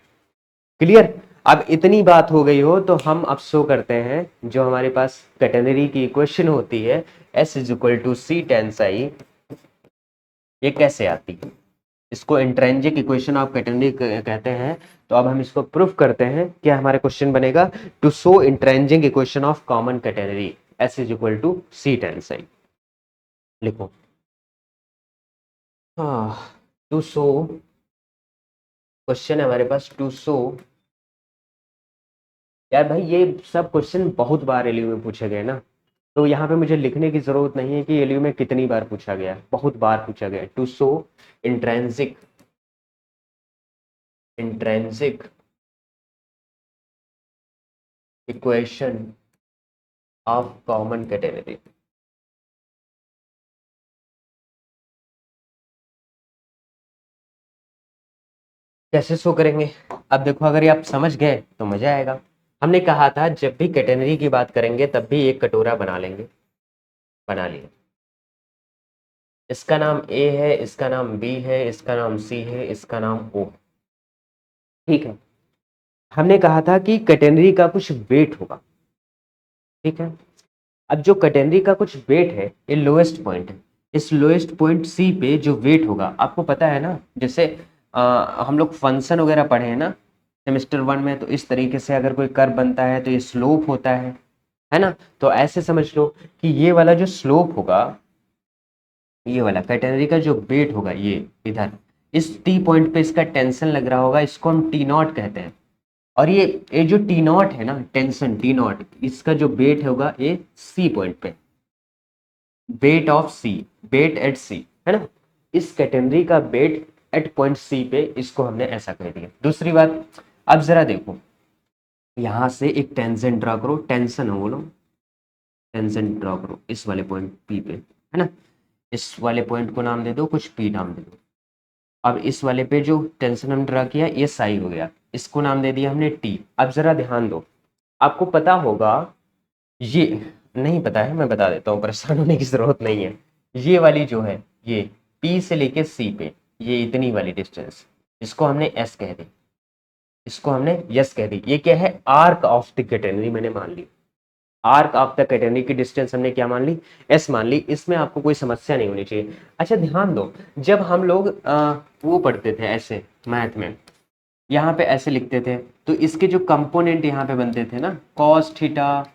Speaker 1: क्लियर। अब इतनी बात हो गई हो तो हम अब शो करते हैं जो हमारे पास कैटेनरी की इक्वेशन होती है S is equal to C tan I, ये कैसे आती है। इसको इंट्रिंसिक इक्वेशन ऑफ कैटेनरी कहते हैं। तो अब हम इसको प्रूफ करते हैं। क्या हमारा क्वेश्चन बनेगा, to show intrinsic equation of common catenary S is equal to C times I. लिखो हाँ, टू शो, क्वेश्चन है हमारे पास टू शो। यार भाई ये सब क्वेश्चन बहुत बार एलयू में पूछे गए ना, तो यहाँ पे मुझे लिखने की जरूरत नहीं है कि एलयू में कितनी बार पूछा गया, बहुत बार पूछा गया। To show intrinsic, intrinsic equation of common category. कैसे शो करेंगे, अब देखो अगर ये आप समझ गए तो मजा आएगा। हमने कहा था जब भी कैटेनरी की बात करेंगे तब भी एक कटोरा बना लेंगे, बना लिया। इसका नाम ए है, इसका नाम बी है, इसका नाम सी है, इसका नाम ओ। ठीक है, हमने कहा था कि कैटेनरी का कुछ वेट होगा। ठीक है, अब जो कैटेनरी का कुछ वेट है ये लोएस्ट पॉइंट है, इस लोएस्ट पॉइंट सी पे जो वेट होगा आपको पता है ना। जैसे हम लोग फंक्शन वगैरह पढ़े हैं ना सेमेस्टर 1 में, तो इस तरीके से अगर कोई कर्व बनता है तो ये स्लोप होता है ना। तो ऐसे समझ लो कि ये वाला जो स्लोप होगा, ये वाला कैटेनरी का जो वेट होगा, ये इधर इस टी पॉइंट पे इसका टेंशन लग रहा होगा, इसको हम टी नॉट कहते हैं। और ये जो टी नॉट है ना, टेंशन टी नॉट, इसका जो वेट होगा ये सी पॉइंट पे, weight of C, weight at C, है ना। इस कैटेनरी का वेट एट पॉइंट सी पे, इसको हमने ऐसा कह दिया। दूसरी बात, अब जरा देखो यहां से एक टेंजेंट ड्रा करो, टेंशन हो बोलो, टेंजेंट ड्रा करो इस वाले पॉइंट पी पे, है ना। इस वाले पॉइंट को नाम दे दो कुछ पी नाम दे दो। अब इस वाले पे जो टेंशन हम ड्रा किया ये साई हो गया, इसको नाम दे दिया हमने टी। अब जरा ध्यान दो, आपको पता होगा, ये नहीं पता है मैं बता देता हूँ, परेशान होने की जरूरत नहीं है। ये वाली जो है ये पी से लेके सी पे ये इतनी वाली डिस्टेंस, इसको हमने एस कह दी, इसको हमने यस कह दी। ये क्या है, आर्क ऑफ द कैटेनरी मैंने मान ली। आर्क ऑफ द कैटेनरी की डिस्टेंस हमने क्या मान ली, एस मान ली। इसमें आपको कोई समस्या नहीं होनी चाहिए। अच्छा ध्यान दो, जब हम लोग वो पढ़ते थे ऐसे मैथ में, यहाँ पे ऐसे लिखते थे, तो इसके जो कंपोनेंट यहाँ पे बनते थे ना, कॉस थीटा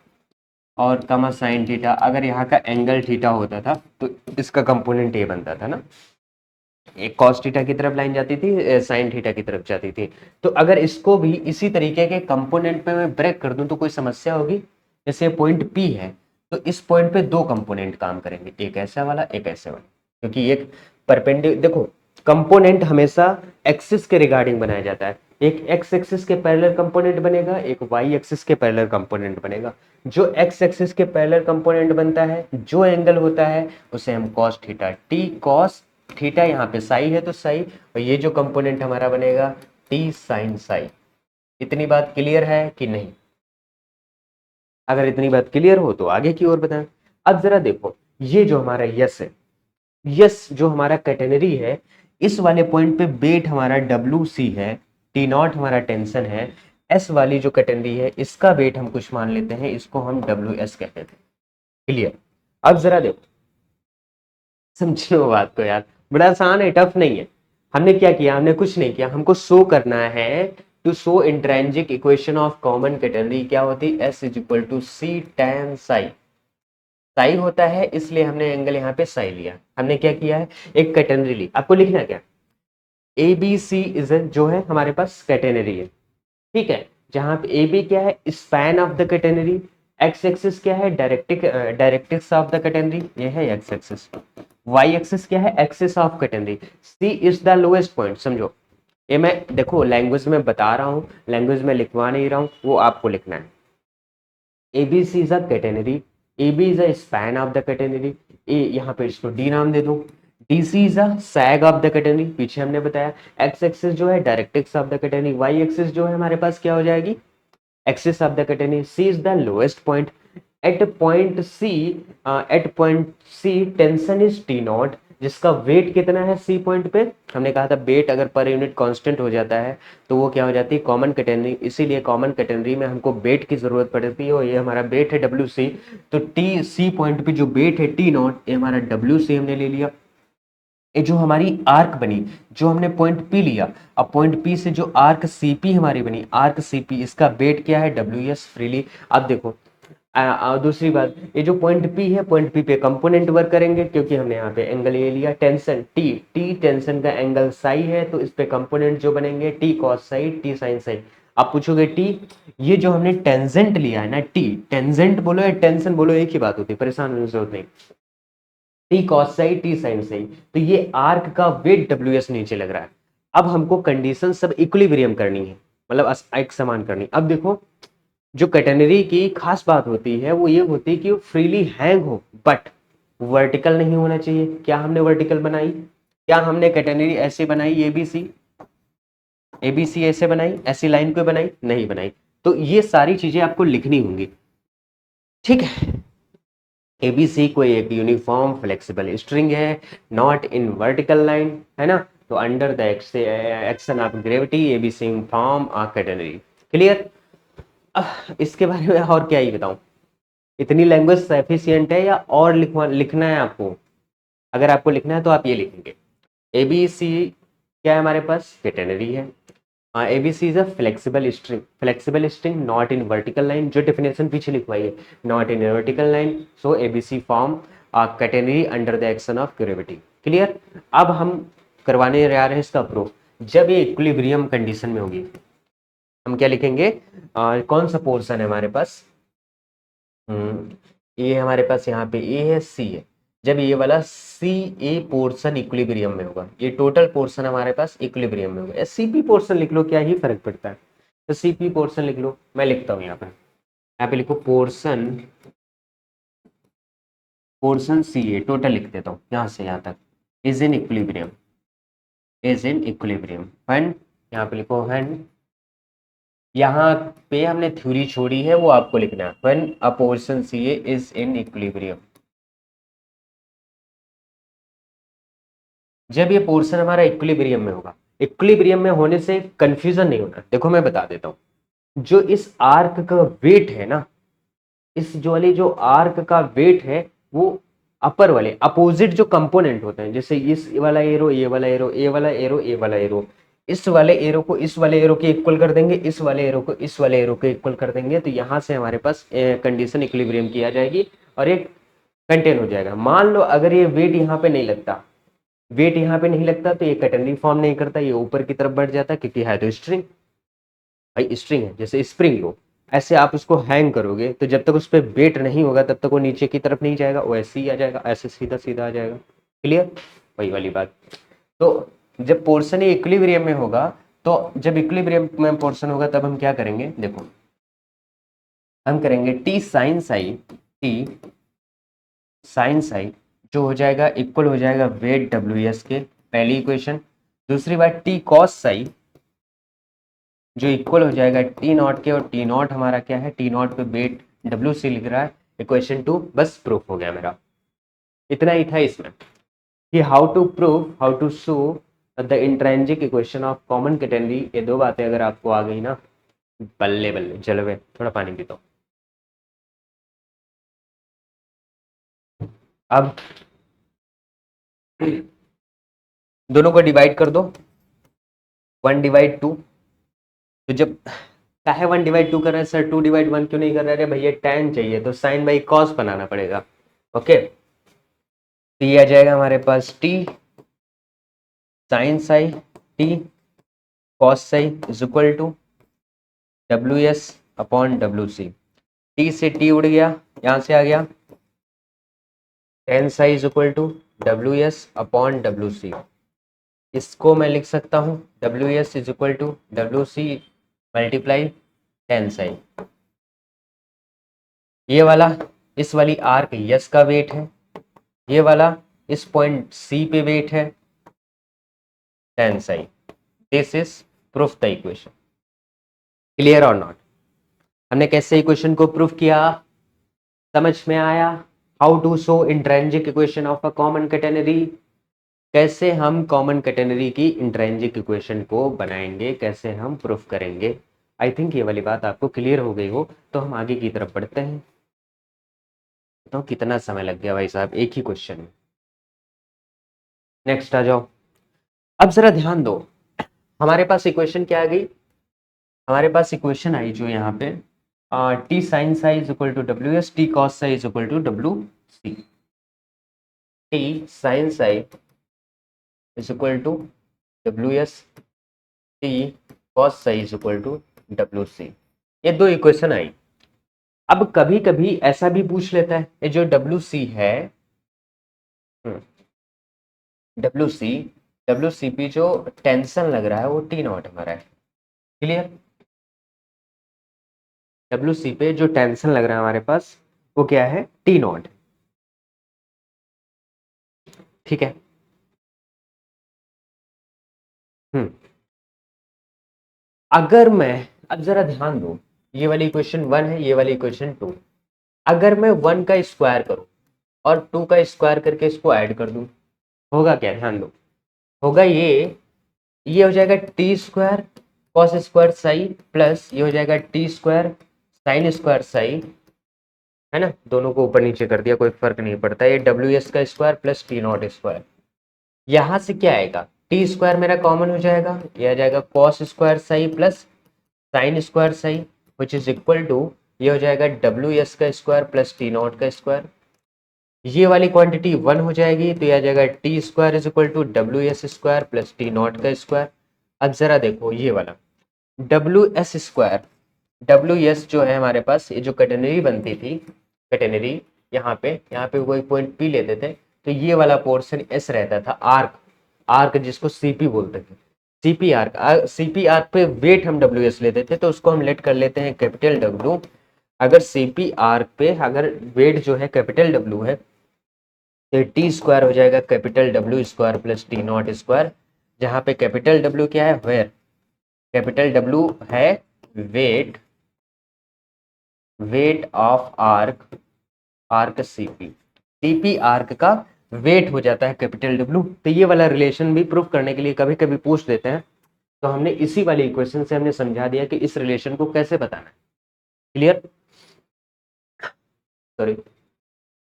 Speaker 1: और कमा साइन थीटा, अगर यहाँ का एंगल थीटा होता था तो इसका कंपोनेंट ये बनता था ना, एक कॉस थीटा की तरफ लाइन जाती थी, साइन थीटा की तरफ जाती थी। तो अगर इसको भी इसी तरीके के कंपोनेंट पे मैं ब्रेक कर दूं तो कोई समस्या होगी। जैसे पॉइंट पी है तो इस पॉइंट पे दो कंपोनेंट काम करेंगे, एक ऐसा वाला एक ऐसे वाला, क्योंकि एक परपेंडिकुलर, देखो कंपोनेंट हमेशा एक्सिस के रिगार्डिंग बनाया जाता है। एक एक्स एक्सिस के पैरेलल कंपोनेंट बनेगा, एक वाई एक्सिस के पैरेलल कंपोनेंट बनेगा। जो एक्स एक्सिस के पैरेलल कंपोनेंट बनता है, जो एंगल होता है उसे हम cos theta T cos theta, यहाँ पे साई है तो साई, और ये जो कंपोनेंट हमारा बनेगा टी साइन साई। इतनी बात क्लियर है कि नहीं? अगर इतनी बात क्लियर हो तो आगे की ओर बताएं। अब जरा देखो, ये जो हमारा यस है, यस जो हमारा कैटेनरी है, इस वाले पॉइंट पे वेट हमारा डब्ल्यू सी है, टी नॉट हमारा टेंशन है, एस वाली जो कैटेनरी है इसका वेट हम कुछ मान लेते हैं, इसको हम डब्ल्यू एस कहते थे। क्लियर? अब जरा देखो, समझो बात को यार, बड़ा आसान है, टफ नहीं है। हमने क्या किया, हमने कुछ नहीं किया, हमको शो करना है, to show intrinsic equation of common catenary क्या होती है, S is equal to C tan psi. Psi होता है इसलिए हमने एंगल यहाँ पे साई लिया। हमने क्या किया है, एक कैटेनरी ली। आपको लिखना क्या, ए बी सी इज जो है हमारे पास कैटेनरी है, ठीक है, जहां पे ए बी क्या है, span of the catenary, x axis क्या है, डायरेक्ट्रिक्स ऑफ द कैटेनरी, ये है एक्स एक्सिस, वाई एक्सिस क्या है, axis of catenary, C is the lowest point. समझो, ये मैं देखो लैंग्वेज में बता रहा हूँ, लैंग्वेज में लिखवा नहीं रहा हूँ, वो आपको लिखना है। A B C is a catenary, A B is a span of the catenary, ए यहाँ पे इसको डी नाम दे दो, D C is a sag of the catenary, पीछे हमने बताया, एक्स एक्सिस जो है directrix of the catenary, Y axis जो है हमारे पास क्या हो जाएगी, axis of the catenary, C is the lowest point. At point C, at point C tension is T not, जिसका वेट कितना है सी पॉइंट पे, हमने कहा था वेट अगर पर यूनिट कांस्टेंट हो जाता है तो वो क्या हो जाती है, कॉमन कैटेनरी, इसीलिए कॉमन कैटेनरी में हमको वेट की जरूरत पड़ती है, और ये हमारा वेट है डब्ल्यू सी। तो टी सी पॉइंट पे जो वेट है टी नॉट, ये हमारा डब्ल्यू सी हमने ले लिया। ये जो हमारी आर्क बनी, जो हमने पॉइंट पी लिया, अब पॉइंट पी से जो आर्क सीपी हमारी बनी, आर्क सीपी, इसका वेट क्या है, डब्ल्यू एस फ्रीली। अब देखो दूसरी बात, ये जो पॉइंट पी है, पॉइंट पी पे कंपोनेंट वर्क करेंगे, क्योंकि हमने यहाँ पे एंगल ये लिया टेंशन टी, टी टेंशन का एंगल साई है, तो इस पे कंपोनेंट जो बनेंगे T cos psi T sine psi. आप पूछोगे टी, ये जो हमने टेंजेंट लिया है ना, टी टेंजेंट बोलो या टेंशन बोलो एक ही बात होती है, परेशान होने की जरूरत नहीं, T cos psi T sine psi, तो ये आर्क का वेट डब्ल्यू एस नीचे लग रहा है। अब हमको कंडीशन सब इक्विलिब्रियम करनी है, मतलब एक समान करनी। अब देखो, जो कैटेनरी की खास बात होती है वो ये होती है कि वो फ्रीली हैंग हो, बट वर्टिकल नहीं होना चाहिए। क्या हमने वर्टिकल बनाई, क्या हमने कैटेनरी ऐसे बनाई, एबीसी ऐसे बनाई, ऐसी लाइन को बनाई, नहीं बनाई। तो ये सारी चीजें आपको लिखनी होंगी, ठीक है। एबीसी कोई एक यूनिफॉर्म फ्लेक्सिबल स्ट्रिंग है, नॉट इन वर्टिकल लाइन, है ना, तो under the action of gravity ABC form a catenary. Clear? इसके बारे में और क्या ही बताऊं, इतनी लैंग्वेज सफिशियंट है या और लिखना है आपको? अगर आपको लिखना है तो आप ये लिखेंगे, ए बी सी क्या है हमारे पास, कैटेनरी है, A B C is a flexible string, flexible string not in vertical line, जो डेफिनेशन पीछे लिखवाई है, not in vertical line, so A B C form catenary under the action of gravity. Clear? अब हम करवाने जा रहे हैं इसका प्रूफ। जब ये इक्विलिब्रियम कंडीशन में होगी, हम क्या लिखेंगे, कौन सा पोर्शन है हमारे पास, ये हमारे पास यहाँ पे ए है सी है, जब ये वाला सी ए पोर्शन इक्विलिब्रियम में होगा, ये टोटल पोर्शन हमारे पास इक्विलिब्रियम में होगा, सीपी पोर्शन लिख लो, क्या ही फर्क पड़ता है, तो सीपी पोर्शन लिख लो। मैं लिखता हूँ यहाँ पे लिखो पोर्शन पोर्शन सी ए टोटल लिख देता हूँ यहाँ से यहाँ तक, is in equilibrium, is in equilibrium when, यहाँ पे लिखो व्हेन, यहाँ पे हमने थ्योरी छोड़ी है वो आपको लिखना है, when a portion C A is in equilibrium. जब ये पोर्शन हमारा इक्विलिब्रियम में होगा, इक्विलिब्रियम में होने से कंफ्यूजन नहीं होना। देखो मैं बता देता हूँ, जो इस आर्क का वेट है ना, इस जो वाली जो आर्क का वेट है वो अपर वाले अपोजिट जो कंपोनेंट होते हैं, जैसे इस वाला एरो, ये वाला एरो, ये वाला एरो, ये वाला एरो, इस वाले एरो को इस वाले एरो के इक्वल कर देंगे, इस वाले एरो को इस वाले एरो के इक्वल कर देंगे, तो यहाँ से हमारे पास कंडीशन इक्विलिब्रियम की आ जाएगी और ये कंटेन हो जाएगा। मान लो अगर ये वेट यहाँ पे नहीं लगता, वेट यहाँ पे नहीं लगता तो ये कटनरी फॉर्म नहीं करता, ये ऊपर की तरफ बढ़ जाता, क्योंकि है तो स्ट्रिंग, भाई स्ट्रिंग है, जैसे स्प्रिंग लो, ऐसे आप उसको हैंग करोगे तो जब तक उस पर वेट नहीं होगा तब तक वो नीचे की तरफ नहीं जाएगा, वो ऐसे ही आ जाएगा, ऐसे सीधा सीधा आ जाएगा। क्लियर, वही वाली बात। तो जब पोर्शन इक्विलिब्रियम में होगा, तो जब इक्विलिब्रियम में पोर्शन होगा तब हम क्या करेंगे, देखो हम करेंगे T sine psi, T sine psi जो हो जाएगा इक्वल हो जाएगा वेट डब्ल्यू एस के, पहली इक्वेशन। दूसरी बात टी कॉस साई जो इक्वल हो जाएगा टी नॉट के, और टी नॉट हमारा क्या है, टी नॉट पे वेट डब्ल्यू सी लिख रहा है, इक्वेशन 2 बस प्रूफ हो गया मेरा। इतना ही था इसमें कि how to prove, how to show the intrinsic equation of common category. ये दो बातें अगर आपको आ गई ना, बल्ले बल्ले। चलो भाई थोड़ा पानी पीता हूँ। अब दोनों को डिवाइड कर दो, 1/2। तो जब काहे 1/2 कर रहे हैं सर, 2/1 क्यों नहीं कर रहे? अरे भैया tan चाहिए तो साइन बाई कॉस बनाना पड़ेगा। ओके, तो ये आ जाएगा हमारे पास T sine psi T cos psi is equal to W S upon W C. T से टी उड़ गया, यहां से आ गया tan psi is equal to W S upon W C. इसको मैं लिख सकता हूँ W S is equal to W C multiply tan psi. ये वाला इस वाली आर्क यस का वेट है, ये वाला इस पॉइंट सी पे वेट है tan psi. This is proof the equation. Clear और नॉट? हमने कैसे इक्वेशन को प्रूफ किया, समझ में आया? How to show intrinsic equation of a common category, कैसे हम कॉमन कैटेगरी की इंट्रिंसिक इक्वेशन को बनाएंगे, कैसे हम प्रूफ करेंगे। आई थिंक ये वाली बात आपको क्लियर हो गई हो, तो हम आगे की तरफ बढ़ते हैं। तो कितना समय लग गया भाई साहब एक ही क्वेश्चन में। नेक्स्ट आ जाओ। अब जरा ध्यान दो, हमारे पास इक्वेशन क्या आ गई, हमारे पास इक्वेशन आई जो यहाँ पे T sine psi is equal to W S, T cos psi is equal to W C. T sine psi is equal to W S, T cos psi is equal to W C. ये दो इक्वेशन आई। अब कभी कभी ऐसा भी पूछ लेता है, ये जो डब्ल्यू सी है, डब्ल्यू सी पे जो टेंशन लग रहा है वो टी नॉट हमारा है। क्लियर? डब्ल्यू सी पे जो टेंशन लग रहा है हमारे पास वो क्या है, टी नॉट। ठीक है। हम्म, अगर मैं, अब जरा ध्यान दो, ये वाली इक्वेशन 1 है, ये वाली इक्वेशन 2। अगर मैं 1 का स्क्वायर करूं और 2 का स्क्वायर करके इसको ऐड कर दूं, होगा क्या? ध्यान दो, होगा ये हो जाएगा T square cos square psi plus ये हो जाएगा T square sine square Sai, है ना? दोनों को ऊपर नीचे कर दिया, कोई फर्क नहीं पड़ता। ये डब्ल्यू एस का square plus T naught square. यहाँ से क्या आएगा, टी स्क्वायर मेरा कॉमन हो जाएगा, ये आ जाएगा cos square psi plus sine square psi which is equal to ये हो जाएगा डब्ल्यू एस का स्क्वायर प्लस टी नॉट का स्क्वायर। ये वाली क्वांटिटी 1 हो जाएगी तो ये आ जाएगा T square is equal to W S square plus T naught का स्क्वायर। अब जरा देखो ये वाला W S square, W S जो है हमारे पास, ये जो कैटेगरी बनती थी, कैटेगरी यहाँ पे कोई पॉइंट पी लेते थे तो ये वाला पोर्शन एस रहता था, आर्क, आर्क जिसको सीपी बोलते थे, सीपी आर्क, सीपी आर्क पे वेट हम डब्ल्यू एस लेते थे तो उसको हम लेट कर लेते हैं कैपिटल डब्ल्यू। अगर सीपी आर्क पे अगर वेट जो है कैपिटल डब्ल्यू है तो टी स्क्वायर हो जाएगा capital W square plus T naught square, जहाँ पे कैपिटल डब्ल्यू क्या है, वेयर, कैपिटल डब्ल्यू है weight, weight of arc, arc CP, CP arc का वेट हो जाता है कैपिटल डब्ल्यू। तो ये वाला रिलेशन भी प्रूफ करने के लिए कभी कभी पूछ देते हैं, तो हमने इसी वाली इक्वेशन से हमने समझा दिया कि इस रिलेशन को कैसे बताना है। Clear, sorry,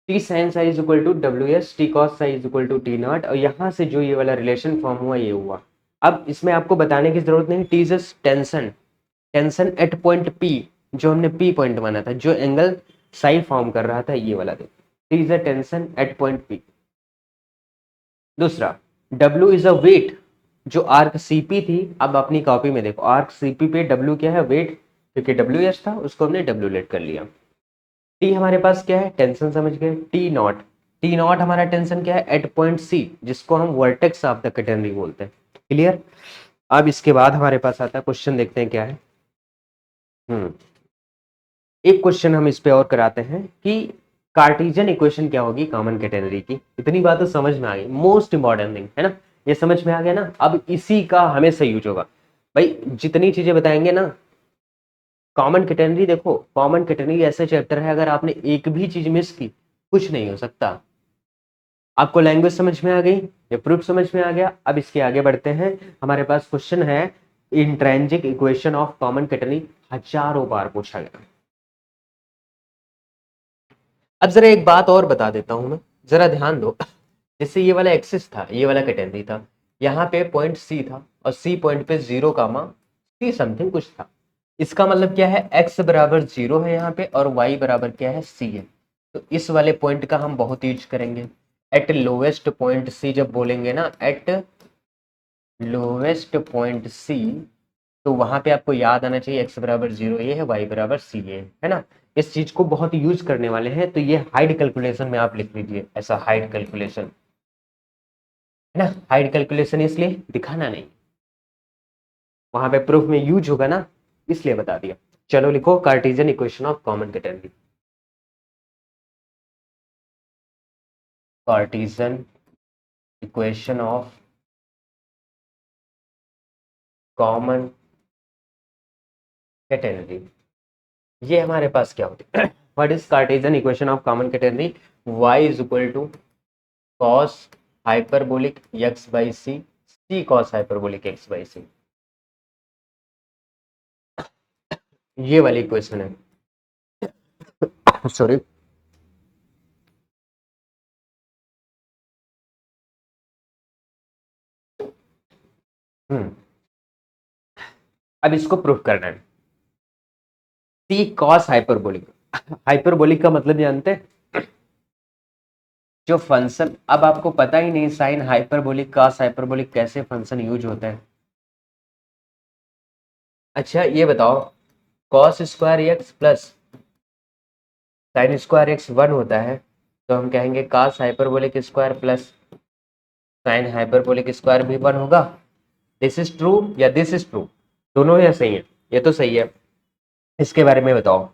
Speaker 1: T sine psi is equal to W S T cos psi is equal to T naught, और यहाँ से जो ये वाला रिलेशन फॉर्म हुआ ये हुआ। अब इसमें आपको बताने की जरूरत नहीं, T is tension, tension eight point P, जो हमने पी पॉइंट माना था, जो एंगल साई फॉर्म कर रहा था ये वाला, देखो T is a tension eight point P. दूसरा, डब्ल्यू इज अ वेट, जो आर्क सीपी थी, अब अपनी कॉपी में देखो आर्क सीपी पे डब्ल्यू क्या है, वेट, क्योंकि डब्ल्यू एस था उसको हमने डब्ल्यू लेट कर लिया। टी हमारे पास क्या है, टेंशन समझ गए, टी नॉट, टी नॉट हमारा टेंशन क्या है, एट पॉइंट सी, जिसको हम वर्टेक्स ऑफ द कैटेनरी बोलते हैं। क्लियर। अब इसके बाद हमारे पास आता है क्वेश्चन, देखते हैं क्या है। एक क्वेश्चन हम इस पे और कराते हैं कि कार्टेशियन इक्वेशन क्या होगी कॉमन कैटेनरी की। इतनी बात तो समझ में आ गई, मोस्ट इंपॉर्टेंट थिंग है ना, ये समझ में आ गया ना। अब इसी का हमेशा यूज होगा भाई, जितनी चीजें बताएंगे ना। कॉमन कैटेनरी, देखो कॉमन कैटेनरी ऐसा चैप्टर है, अगर आपने एक भी चीज मिस की कुछ नहीं हो सकता। आपको लैंग्वेज समझ में आ गई, ये प्रूफ समझ में आ गया। अब इसके आगे बढ़ते हैं, हमारे पास क्वेश्चन है intrinsic equation of common catenary, हजारों बार पूछा गया। अब जरा एक बात और बता देता हूं मैं, जरा ध्यान दो। जैसे ये वाला एक्सिस था, ये वाला कैटेनरी था, यहाँ पे पॉइंट सी था, और सी पॉइंट पे 0, सी समथिंग कुछ था। इसका मतलब क्या है, एक्स बराबर 0 है यहाँ पे, और वाई बराबर क्या है, सी है। तो इस वाले पॉइंट का हम बहुत यूज करेंगे। एट लोवेस्ट पॉइंट सी जब बोलेंगे ना, एट लोवेस्ट पॉइंट सी, तो वहां पे आपको याद आना चाहिए एक्स बराबर 0 ये है, वाई बराबर सी ये है ना। इस चीज को बहुत यूज करने वाले हैं, तो ये हाइड कैलकुलेशन में आप लिख लीजिए, ऐसा हाइड कैलकुलेशन है ना। हाइड कैलकुलेशन इसलिए दिखाना नहीं, वहां पे प्रूफ में यूज होगा ना, इसलिए बता दिया। चलो लिखो Cartesian equation of common catenary, Cartesian equation of common catenary. ये हमारे पास क्या होती है, what is Cartesian equation of common catenary, y is equal to cos hyperbolic x by C, C cos hyperbolic x by C, ये वाली इक्वेशन है। सॉरी, अब इसको प्रूफ करना है। सी कॉस हाइपरबोलिक, हाइपरबोलिक का मतलब जानते हैं, जो फंक्शन, अब आपको पता ही नहीं साइन हाइपरबोलिक कॉस हाइपरबोलिक कैसे फंक्शन यूज होता है। अच्छा ये बताओ, cos square x plus sine square x 1 होता है, तो हम कहेंगे cos hyperbolic square plus sine hyperbolic square भी 1 होगा। दिस इज ट्रू या दिस इज ट्रू, दोनों ही सही है, ये तो सही है। इसके बारे में बताओ,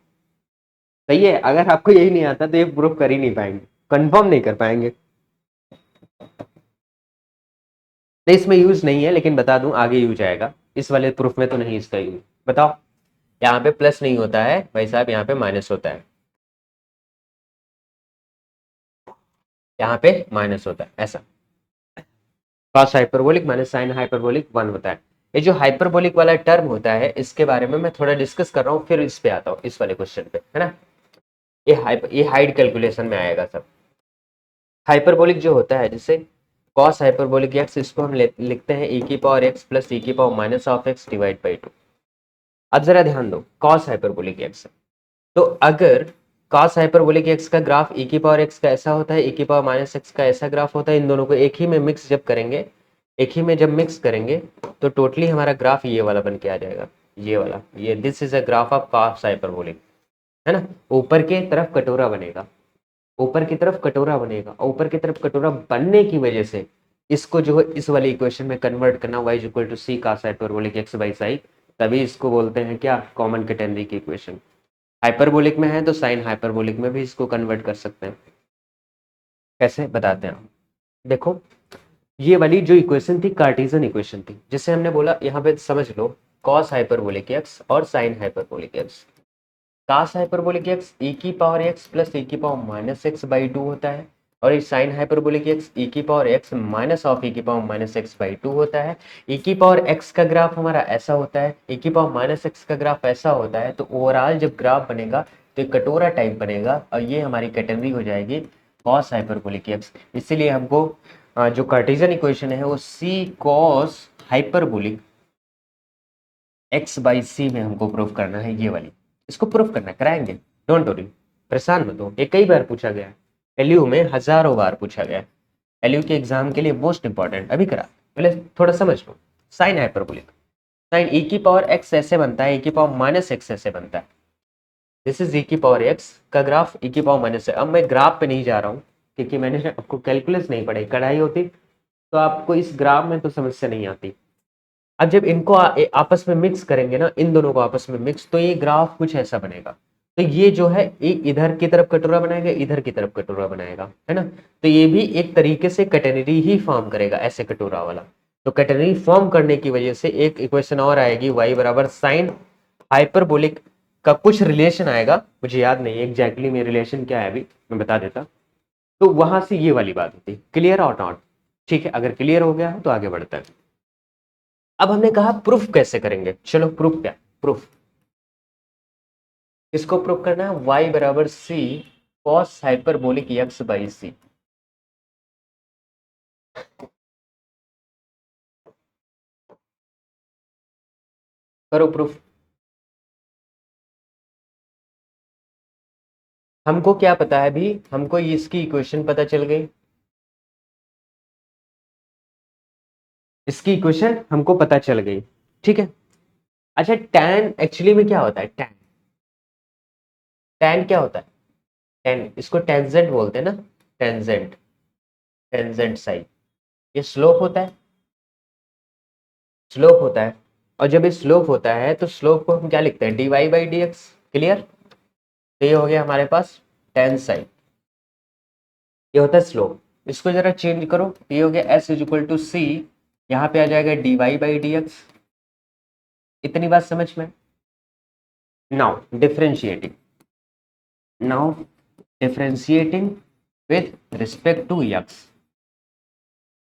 Speaker 1: सही है। अगर आपको यही नहीं आता तो ये प्रूफ कर ही नहीं पाएंगे, कंफर्म नहीं कर पाएंगे। नहीं इसमें यूज नहीं है, लेकिन बता दूं आगे यूज आएगा, इस वाले प्रूफ में तो नहीं इसका यूज। बताओ, यहाँ पे प्लस नहीं होता है भाई साहब, यहाँ पे माइनस होता है, यहाँ पे माइनस होता है ऐसा। Cos hyperbolic minus sine hyperbolic 1 होता है। ये जो हाइपरबोलिक वाला टर्म होता है, इसके बारे में मैं थोड़ा डिस्कस कर रहा हूँ, फिर इस पे आता हूँ, इस वाले क्वेश्चन पे है ना। ये हाइड कैलकुलेशन में आएगा सब। हाइपरबोलिक जो होता है, जैसे कॉस हाइपरबोलिक एक्स, इसको हम लिखते हैं ई की पावर एक्स प्लस ई की power minus of x divide by 2। अब जरा ध्यान दो, कॉस हाइपरबोलिक एक्स, तो अगर कॉस हाइपरबोलिक एक्स का ग्राफ ई की पावर एक्स का ऐसा होता है, ई की पावर माइनस एक्स का ऐसा ग्राफ होता है, इन दोनों को एक ही में मिक्स जब करेंगे, एक ही में जब मिक्स करेंगे, तो टोटली हमारा ग्राफ ये वाला बन के आ जाएगा, ये वाला, ये this is a graph of cos hyperbolic, है ना। ऊपर के तरफ कटोरा बनेगा, ऊपर की तरफ कटोरा बनेगा, और ऊपर की तरफ कटोरा बनने की वजह से इसको जो है इस वाली इक्वेशन में कन्वर्ट करना, y is equal to C cos hyperbolic x by psi, तभी इसको बोलते हैं क्या, कॉमन कैटेनरी की इक्वेशन। हाइपरबोलिक में है तो साइन हाइपरबोलिक में भी इसको कन्वर्ट कर सकते हैं। कैसे बताते हैं। देखो, ये वाली जो इक्वेशन थी कार्टेशियन इक्वेशन थी, जिससे हमने बोला यहाँ पे समझ लो कॉस हाइपरबोलिक एक्स और साइन हाइपरबोलिक एक्स। कास हाइपरबोलिक एक्स ई की पावर एक्स प्लस ई की power minus x by two होता है, और ये साइन हाइपरबोलिक एक्स ई की पावर एक्स माइनस ऑफ ई की power minus x by two होता है। ई की पावर एक्स का ग्राफ हमारा ऐसा होता है, ई की पावर माइनस एक्स का ग्राफ ऐसा होता है। तो ओवरऑल जब ग्राफ बनेगा तो एक कटोरा टाइप बनेगा, और ये हमारी कैटेगरी हो जाएगी कॉस हाइपरबोलिक एक्स। इसीलिए हमको जो कार्टेशियन इक्वेशन है वो सी कॉस हाइपरबोलिक एक्स बाई सी में हमको प्रूव करना है, ये वाली इसको प्रूव करना है, कराएंगे, डोंट वरी, परेशान मत हो। ये कई बार पूछा गया है, एलयू में हजारों बार पूछा गया है, एलयू के एग्जाम के लिए मोस्ट इंपॉर्टेंट। अभी करा, पहले थोड़ा समझ लो। साइन हाइपरबोलिक, साइन ई की पावर एक्स ऐसे बनता है, ई की पावर माइनस एक्स ऐसे बनता है। दिस इज ई की पावर एक्स का ग्राफ, ई की पावर माइनस है। अब मैं ग्राफ पे नहीं जा रहा हूँ क्योंकि मैंने आपको कैलकुलस नहीं पढ़ाई, कढ़ाई होती तो आपको इस ग्राफ में तो समस्या नहीं आती। अब जब इनको आपस में मिक्स करेंगे ना, इन दोनों को आपस में मिक्स, तो ये ग्राफ कुछ ऐसा बनेगा। तो ये जो है एक इधर की तरफ कटोरा बनाएगा, इधर की तरफ कटोरा बनाएगा, है ना। तो ये भी एक तरीके से कैटेनरी ही फॉर्म करेगा, ऐसे कटोरा वाला। तो कैटेनरी फॉर्म करने की वजह से एक इक्वेशन और आएगी, y बराबर साइन हाइपरबोलिक का कुछ रिलेशन आएगा, मुझे याद नहीं एग्जैक्टली में रिलेशन क्या है, अभी मैं बता देता। तो वहां से ये वाली बात होती, क्लियर और नॉट। ठीक है, अगर क्लियर हो गया है तो आगे बढ़ता है। अब हमने कहा प्रूफ कैसे करेंगे, चलो प्रूफ क्या, प्रूफ इसको प्रूफ करना है, y बराबर सी कॉस हाइपरबोलिक एक्स बाई सी। करो प्रूफ। हमको क्या पता है अभी, हमको इसकी इक्वेशन पता चल गई, इसकी इक्वेशन हमको पता चल गई, ठीक है। अच्छा, टैन एक्चुअली में क्या होता है, टैन, टैन क्या होता है, टैन इसको टेंजेंट बोलते हैं ना, टेंजेंट, टेंजेंट साइड। ये स्लोप होता है, स्लोप होता है। और जब ये स्लोप होता है तो स्लोप को हम क्या लिखते हैं, D Y by D x, clear. तो ये हो गया हमारे पास टेन साइड, ये होता है स्लोप। इसको जरा चेंज करो, ये हो गया S is equal to C, यहाँ पे आ जाएगा D Y by D X. इतनी बात समझ में। Now differentiating, now differentiating with respect to X,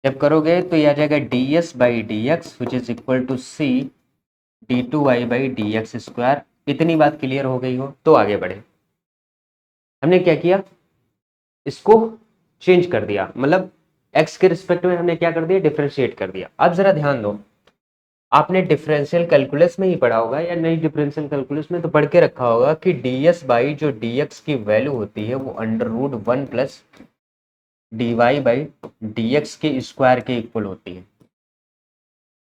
Speaker 1: जब करोगे तो ये आ जाएगा D S by D x which is equal to C D two Y by D X square. इतनी बात क्लियर हो गई हो तो आगे बढ़े। हमने क्या किया, इसको चेंज कर दिया, मतलब एक्स के रिस्पेक्ट में हमने क्या कर दिया, डिफ्रेंशिएट कर दिया। अब जरा ध्यान दो, आपने डिफरेंशियल कैलकुलस में ही पढ़ा होगा या नहीं, डिफरेंशियल कैलकुलस में तो पढ़ के रखा होगा कि डी एस बाई जो डी एक्स की वैल्यू होती है वो under root one plus D Y by D X के स्क्वायर के इक्वल होती है।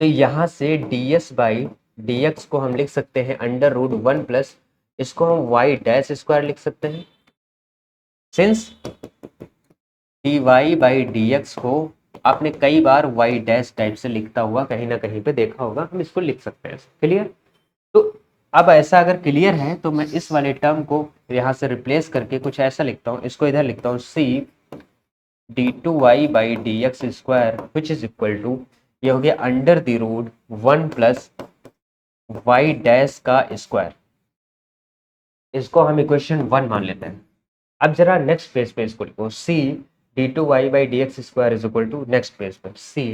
Speaker 1: तो यहाँ से D S by D X को हम लिख सकते हैं अंडर रूट वन प्लस, इसको हम वाई डैश स्क्वायर लिख सकते हैं, since D Y by D X को आपने कई बार वाई डैश टाइप से लिखता हुआ कहीं ना कहीं पे देखा होगा, हम इसको लिख सकते हैं, क्लियर। तो अब ऐसा अगर क्लियर है तो मैं इस वाले टर्म को यहाँ से रिप्लेस करके कुछ ऐसा लिखता हूँ, इसको इधर लिखता हूँ C D two Y by D X square which is equal to, ये हो गया under the root one plus Y dash का स्क्वायर। इसको हम इक्वेशन वन मान लेते हैं। अब जरा नेक्स्ट पेज पे इसको लिखो, C D two Y by D X square is equal to, next page पे C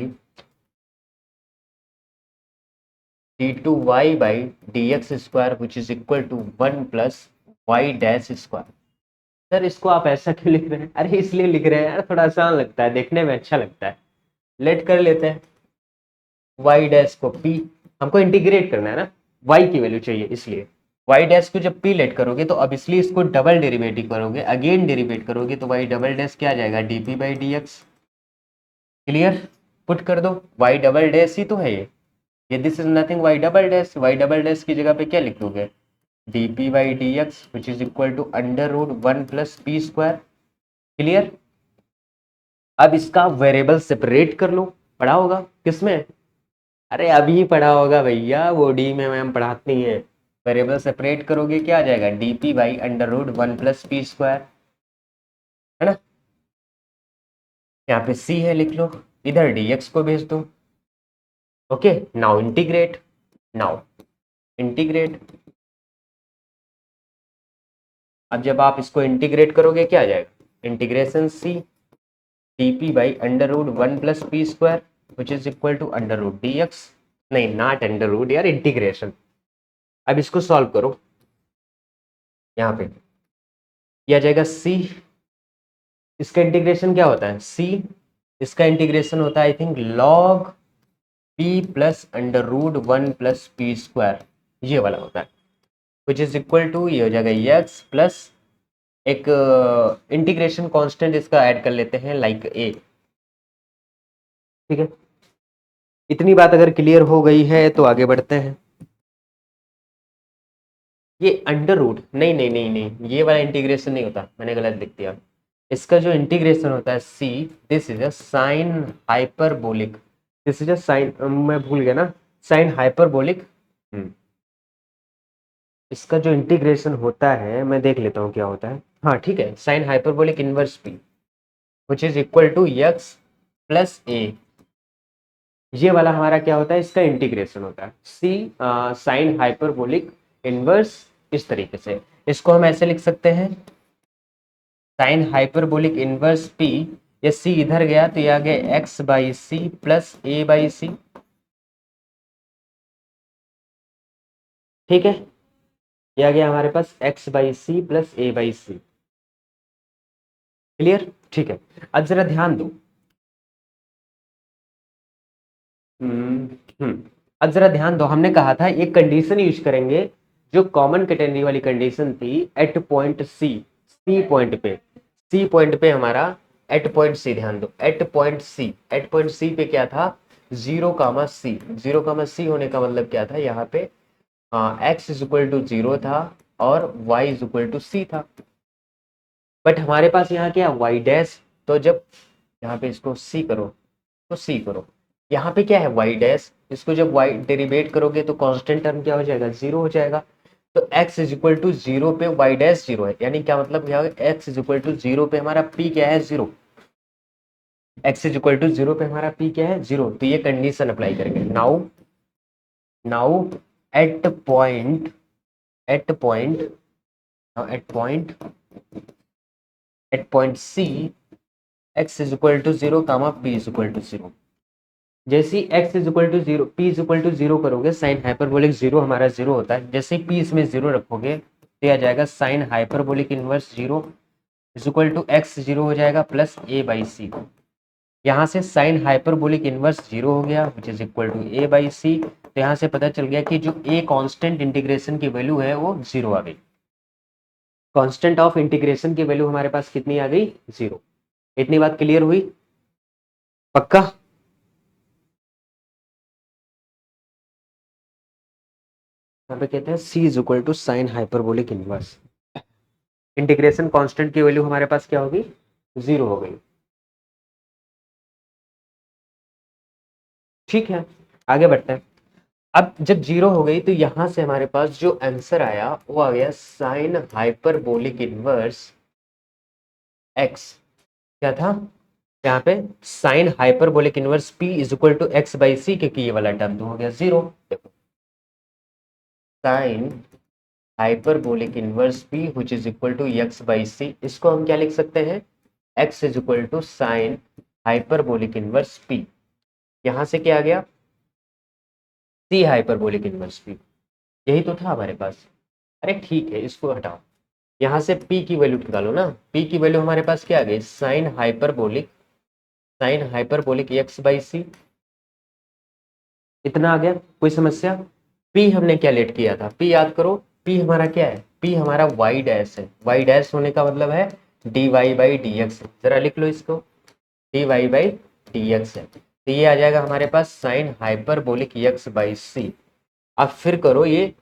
Speaker 1: D two Y by D X square which is equal to one plus Y dash square. Sir इसको आप ऐसा क्यों लिख रहे हैं, अरे इसलिए लिख रहे हैं यार, थोड़ा आसान लगता है, देखने में अच्छा लगता है। लेट कर लेते हैं वाई डैश को पी, हमको इंटीग्रेट करना है ना, वाई की वैल्यू चाहिए, इसलिए वाई डैश को जब पी लेट करोगे तो अब इसलिए इसको डबल डेरिवेटिव करोगे, अगेन डेरिवेट करोगे तो वाई डबल डैश क्या आ जाएगा, d p by D x, clear. Put कर दो, वाई डबल डैश ही तो है ये this is nothing y double dash, y double dash की जगह पे क्या लिख दोगे, d p by D x which is equal to under root one plus p square, clear. अब इसका वेरिएबल सेपरेट कर लो, पढ़ा होगा किसमें, अरे अभी पढ़ा होगा भैया, वो डी में मैम पढ़ाती है। वेरिएबल सेपरेट करोगे क्या आ जाएगा, d p by under root one plus p square, है ना। यहाँ पे c है, लिख लो, इधर dx को भेज दो। Okay, now integrate, now integrate. अब जब आप इसको इंटीग्रेट करोगे क्या आ जाएगा, integration c dp by under root 1+p² which is equal to under root dx, नहीं नॉट अंडर रूट यार, इंटीग्रेशन। अब इसको सॉल्व करो, यहाँ पे ये आ जाएगा c, इसका इंटीग्रेशन क्या होता है c, इसका इंटीग्रेशन होता है I think log p plus under root 1+p², ये वाला होता है, विच इज इक्वल टू, ये हो जाएगा x प्लस एक इंटीग्रेशन कांस्टेंट इसका ऐड कर लेते हैं लाइक a। ठीक है, इतनी बात अगर क्लियर हो गई है तो आगे बढ़ते हैं। ये अंडर रूट नहीं नहीं नहीं नहीं, ये वाला इंटीग्रेशन नहीं होता, मैंने गलत लिख दिया। इसका जो इंटीग्रेशन होता है c, this is a sine hyperbolic, this is a sine, मैं भूल गया ना, साइन हाइपरबोलिक। इसका जो इंटीग्रेशन होता है मैं देख लेता हूँ क्या होता है। हाँ ठीक है, sine hyperbolic inverse p which is equal to x plus a, ये वाला हमारा क्या होता है, इसका इंटीग्रेशन होता है c साइन हाइपरबोलिक इनवर्स, इस तरीके से इसको हम ऐसे लिख सकते हैं, साइन हाइपरबोलिक इनवर्स p, ये c इधर गया तो ये आ गया x by C plus a by C. ठीक है, ये आ गया हमारे पास x by C plus a by C. Clear, ठीक है। अब जरा ध्यान दो, अब जरा ध्यान दो, हमने कहा था एक कंडीशन यूज करेंगे जो कॉमन कैटेगरी वाली कंडीशन थी, एट पॉइंट सी पॉइंट पे, सी पॉइंट पे हमारा एट पॉइंट सी, ध्यान दो at point C, at point c पे क्या था, 0, c होने का मतलब क्या था यहाँ पे, x इज इक्वल टू 0 था और y is equal to C था। बट हमारे पास यहाँ क्या y डैश, तो जब यहाँ पे इसको c करो तो c करो, यहाँ पे क्या है y डैश, इसको जब y डेरिवेट करोगे तो कांस्टेंट टर्म क्या हो जाएगा, 0 हो जाएगा। तो x इज इक्वल टू 0 पे y डैश 0 है, यानी क्या मतलब यहाँ x इज इक्वल टू 0 पे हमारा p क्या है, 0, x इज इक्वल टू 0 पे हमारा p क्या है, 0। तो ये कंडीशन अप्लाई करेंगे, now now at point at point at point at point c x is equal to 0 comma p is equal to 0। जैसे ही x is equal to 0, p is equal to 0 करोगे, साइन हाइपरबोलिक 0 हमारा 0 होता है, जैसे ही p इसमें 0 रखोगे तो आ जाएगा sine hyperbolic inverse 0 is equal to x 0 हो जाएगा प्लस a बाई सी। यहाँ से साइन हाइपरबोलिक इनवर्स 0 हो गया which is equal to a by C. तो यहाँ से पता चल गया कि जो a कांस्टेंट इंटीग्रेशन की वैल्यू है वो 0 आ गई, कांस्टेंट ऑफ इंटीग्रेशन की वैल्यू हमारे पास कितनी आ गई, 0। इतनी बात क्लियर हुई, पक्का। यहाँ पे कहते हैं c is equal to sine hyperbolic inverse, integration constant की वैल्यू हमारे पास क्या होगी, 0 हो गई। ठीक है, आगे बढ़ते हैं। अब जब 0 हो गई तो यहां से हमारे पास जो आंसर आया वो आ गया साइन हाइपरबोलिक इनवर्स x, क्या था यहाँ पे, sine hyperbolic inverse p is equal to x by C, क्योंकि ये वाला टर्म तो हो गया 0। देखो sine hyperbolic inverse p which is equal to x by C, इसको हम क्या लिख सकते हैं, x is equal to sine hyperbolic inverse p। यहां से क्या आ गया, c हाइपरबोलिक इनवर्स p, यही तो था हमारे पास। अरे ठीक है, इसको हटाओ, यहाँ से p की वैल्यू निकालो ना, p की वैल्यू हमारे पास क्या आ गई, साइन हाइपरबोलिक x बाई सी, इतना आ गया, कोई समस्या। p हमने क्या लेट किया था, p याद करो, p हमारा क्या है, p हमारा y डैश है, y डैश होने का मतलब है dy बाई डी एक्स, जरा लिख लो इसको, dy बाई डी एक्स है। तो ये आ जाएगा हमारे पास साइन हाइपरबोलिक x बाई सी। अब फिर करो ये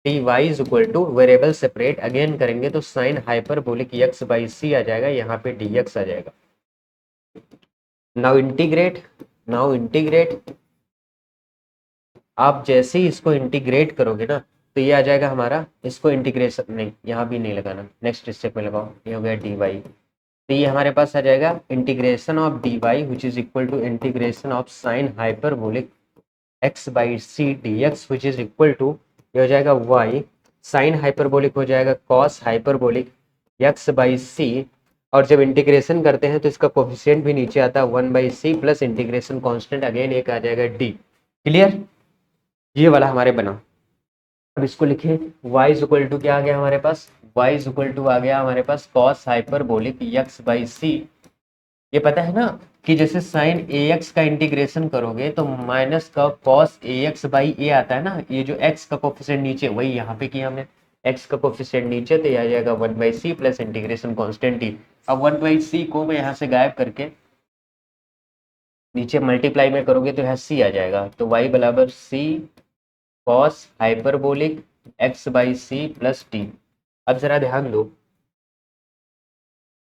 Speaker 1: dy is equal two variable separate again करेंगे तो साइन हाइपरबोलिक x बाई सी आ जाएगा, यहाँ पे dx आ जाएगा। नाउ इंटीग्रेट, नाउ इंटीग्रेट, आप जैसे ही इसको इंटीग्रेट करोगे ना तो ये आ जाएगा हमारा, इसको इंटीग्रेशन नहीं, यहाँ भी नहीं लगाना, नेक्स्ट स्टेप में लगाओ, ये हो गया dy तो ये हमारे पास आ जाएगा integration of d y which is equal to integration of sine hyperbolic x by c d x which is equal to, ये हो जाएगा वाई साइन हाइपरबोलिक हो जाएगा cos hyperbolic x by c, और जब इंटीग्रेशन करते हैं तो इसका कोफिशिएंट भी नीचे आता है 1/c plus integration constant again एक आ जाएगा डी। क्लियर, ये वाला हमारे बना। अब इसको लिखे y इज इक्वल टू क्या आ गया हमारे पास, y इज इक्वल टू आ गया हमारे पास cos hyperbolic x by C. ये पता है ना कि जैसे साइन ax का इंटीग्रेशन करोगे तो माइनस का कॉस ax बाई ए आता है ना, ये जो x का कोफिशिएंट नीचे वही यहाँ पे किया हमने, x का कोफिशिएंट नीचे तो ये आ जाएगा 1/c plus integration constant T. अब 1/c को मैं यहाँ से गायब करके नीचे मल्टीप्लाई में करोगे तो यहाँ c आ जाएगा, तो y बराबर c cos hyperbolic x by C plus T. अब जरा ध्यान दो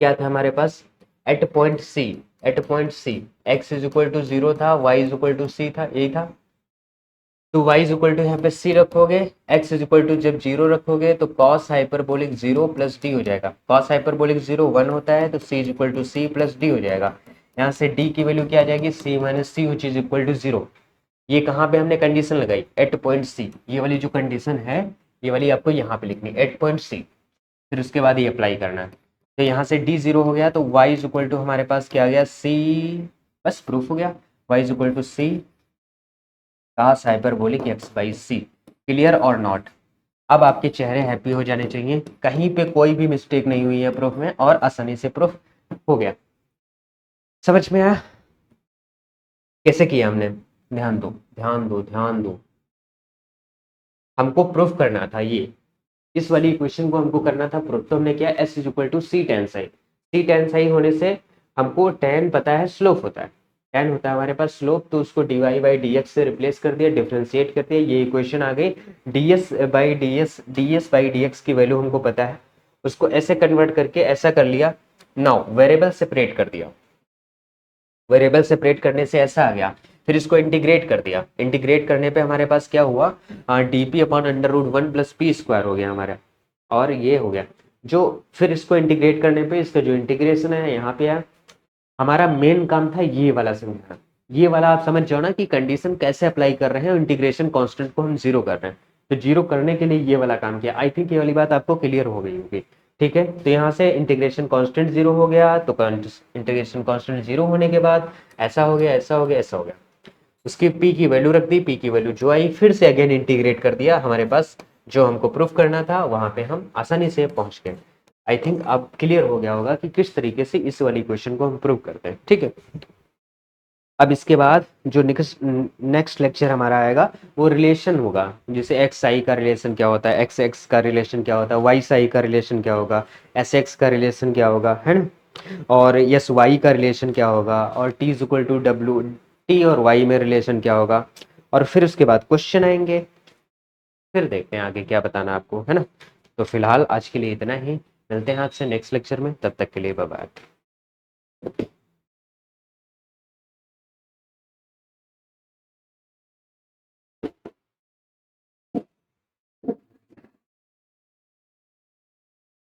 Speaker 1: क्या था हमारे पास, at point C X is equal to 0 था, Y is equal to C था, यही था। तो y इज इक्वल टू यहाँ पे c रखोगे, x इज इक्वल टू जब 0 रखोगे तो cos हाइपरबोलिक 0 प्लस डी हो जाएगा। cos हाइपरबोलिक 0 1 होता है तो c is equal to c plus d हो जाएगा। यहाँ से d की वैल्यू क्या आ जाएगी, c minus c which is equal to 0। ये कहाँ पे हमने कंडीशन लगाई, एट पॉइंट सी, ये वाली जो कंडीशन है ये वाली आपको यहाँ पे लिखनी एट पॉइंट सी, फिर उसके बाद ये अप्लाई करना है। तो यहाँ से डी 0 हो गया तो y इज इक्वल टू हमारे पास क्या आ गया c, बस प्रूफ हो गया, y is equal to c cos hyperbolic x by C. Clear और नॉट। अब आपके चेहरे हैप्पी हो जाने चाहिए, कहीं पे कोई भी मिस्टेक नहीं हुई है प्रूफ में और आसानी से प्रूफ हो गया। समझ में आया कैसे किया हमने, ध्यान दो ध्यान दो ध्यान दो। हमको प्रूफ करना था ये, इस वाली इक्वेशन को हमको करना था प्रूफ, तो हमने किया s is equal to c tan psi. C tan psi होने से हमको टेन पता है स्लोप होता है, टेन होता है हमारे पास स्लोप, तो उसको d Y by D x से रिप्लेस कर दिया, डिफ्रेंशिएट कर दिया, ये इक्वेशन आ गई। D S by D x की वैल्यू हमको पता है, उसको ऐसे कन्वर्ट करके ऐसा कर लिया। नाउ वेरिएबल सेपरेट कर दिया, वेरिएबल सेपरेट करने से ऐसा आ गया, फिर इसको इंटीग्रेट कर दिया, इंटीग्रेट करने पे हमारे पास क्या हुआ, d p upon under root 1 plus p square हो गया हमारा, और ये हो गया जो, फिर इसको इंटीग्रेट करने पे इसका जो इंटीग्रेशन है यहाँ पे है। हमारा मेन काम था ये वाला समझना, ये वाला आप समझ जाओ ना कि कंडीशन कैसे अप्लाई कर रहे हैं, इंटीग्रेशन कांस्टेंट को हम जीरो कर रहे हैं, तो जीरो करने के लिए ये वाला काम किया। आई थिंक ये वाली बात आपको क्लियर हो गई होगी। ठीक है, तो यहाँ से इंटीग्रेशन कांस्टेंट जीरो हो गया, तो इंटीग्रेशन कांस्टेंट जीरो होने के बाद ऐसा हो गया, ऐसा हो गया, ऐसा हो गया, उसकी p की वैल्यू रख दी, p की वैल्यू जो आई फिर से अगेन इंटीग्रेट कर दिया, हमारे पास जो हमको प्रूफ करना था वहां पे हम आसानी से पहुंच गए। आई थिंक अब क्लियर हो गया होगा कि किस तरीके से इस वाली क्वेश्चन को हम प्रूव करते हैं। ठीक है, अब इसके बाद जो नेक्स्ट लेक्चर हमारा आएगा वो रिलेशन होगा, जैसे एक्स आई का रिलेशन क्या होता है, एक्स एक्स का रिलेशन क्या होता है, वाई साई का रिलेशन क्या होगा, एस एक्स का रिलेशन क्या होगा, है ना, और यस वाई का रिलेशन क्या होगा, और टी इज इक्वल टू डब्ल्यू, टी और वाई में रिलेशन क्या होगा, और फिर उसके बाद क्वेश्चन आएंगे, फिर देखते हैं आगे क्या बताना आपको, है ना। तो फिलहाल आज के लिए इतना ही, मिलते हैं आपसे नेक्स्ट लेक्चर में, तब तक के लिए बाय बाय।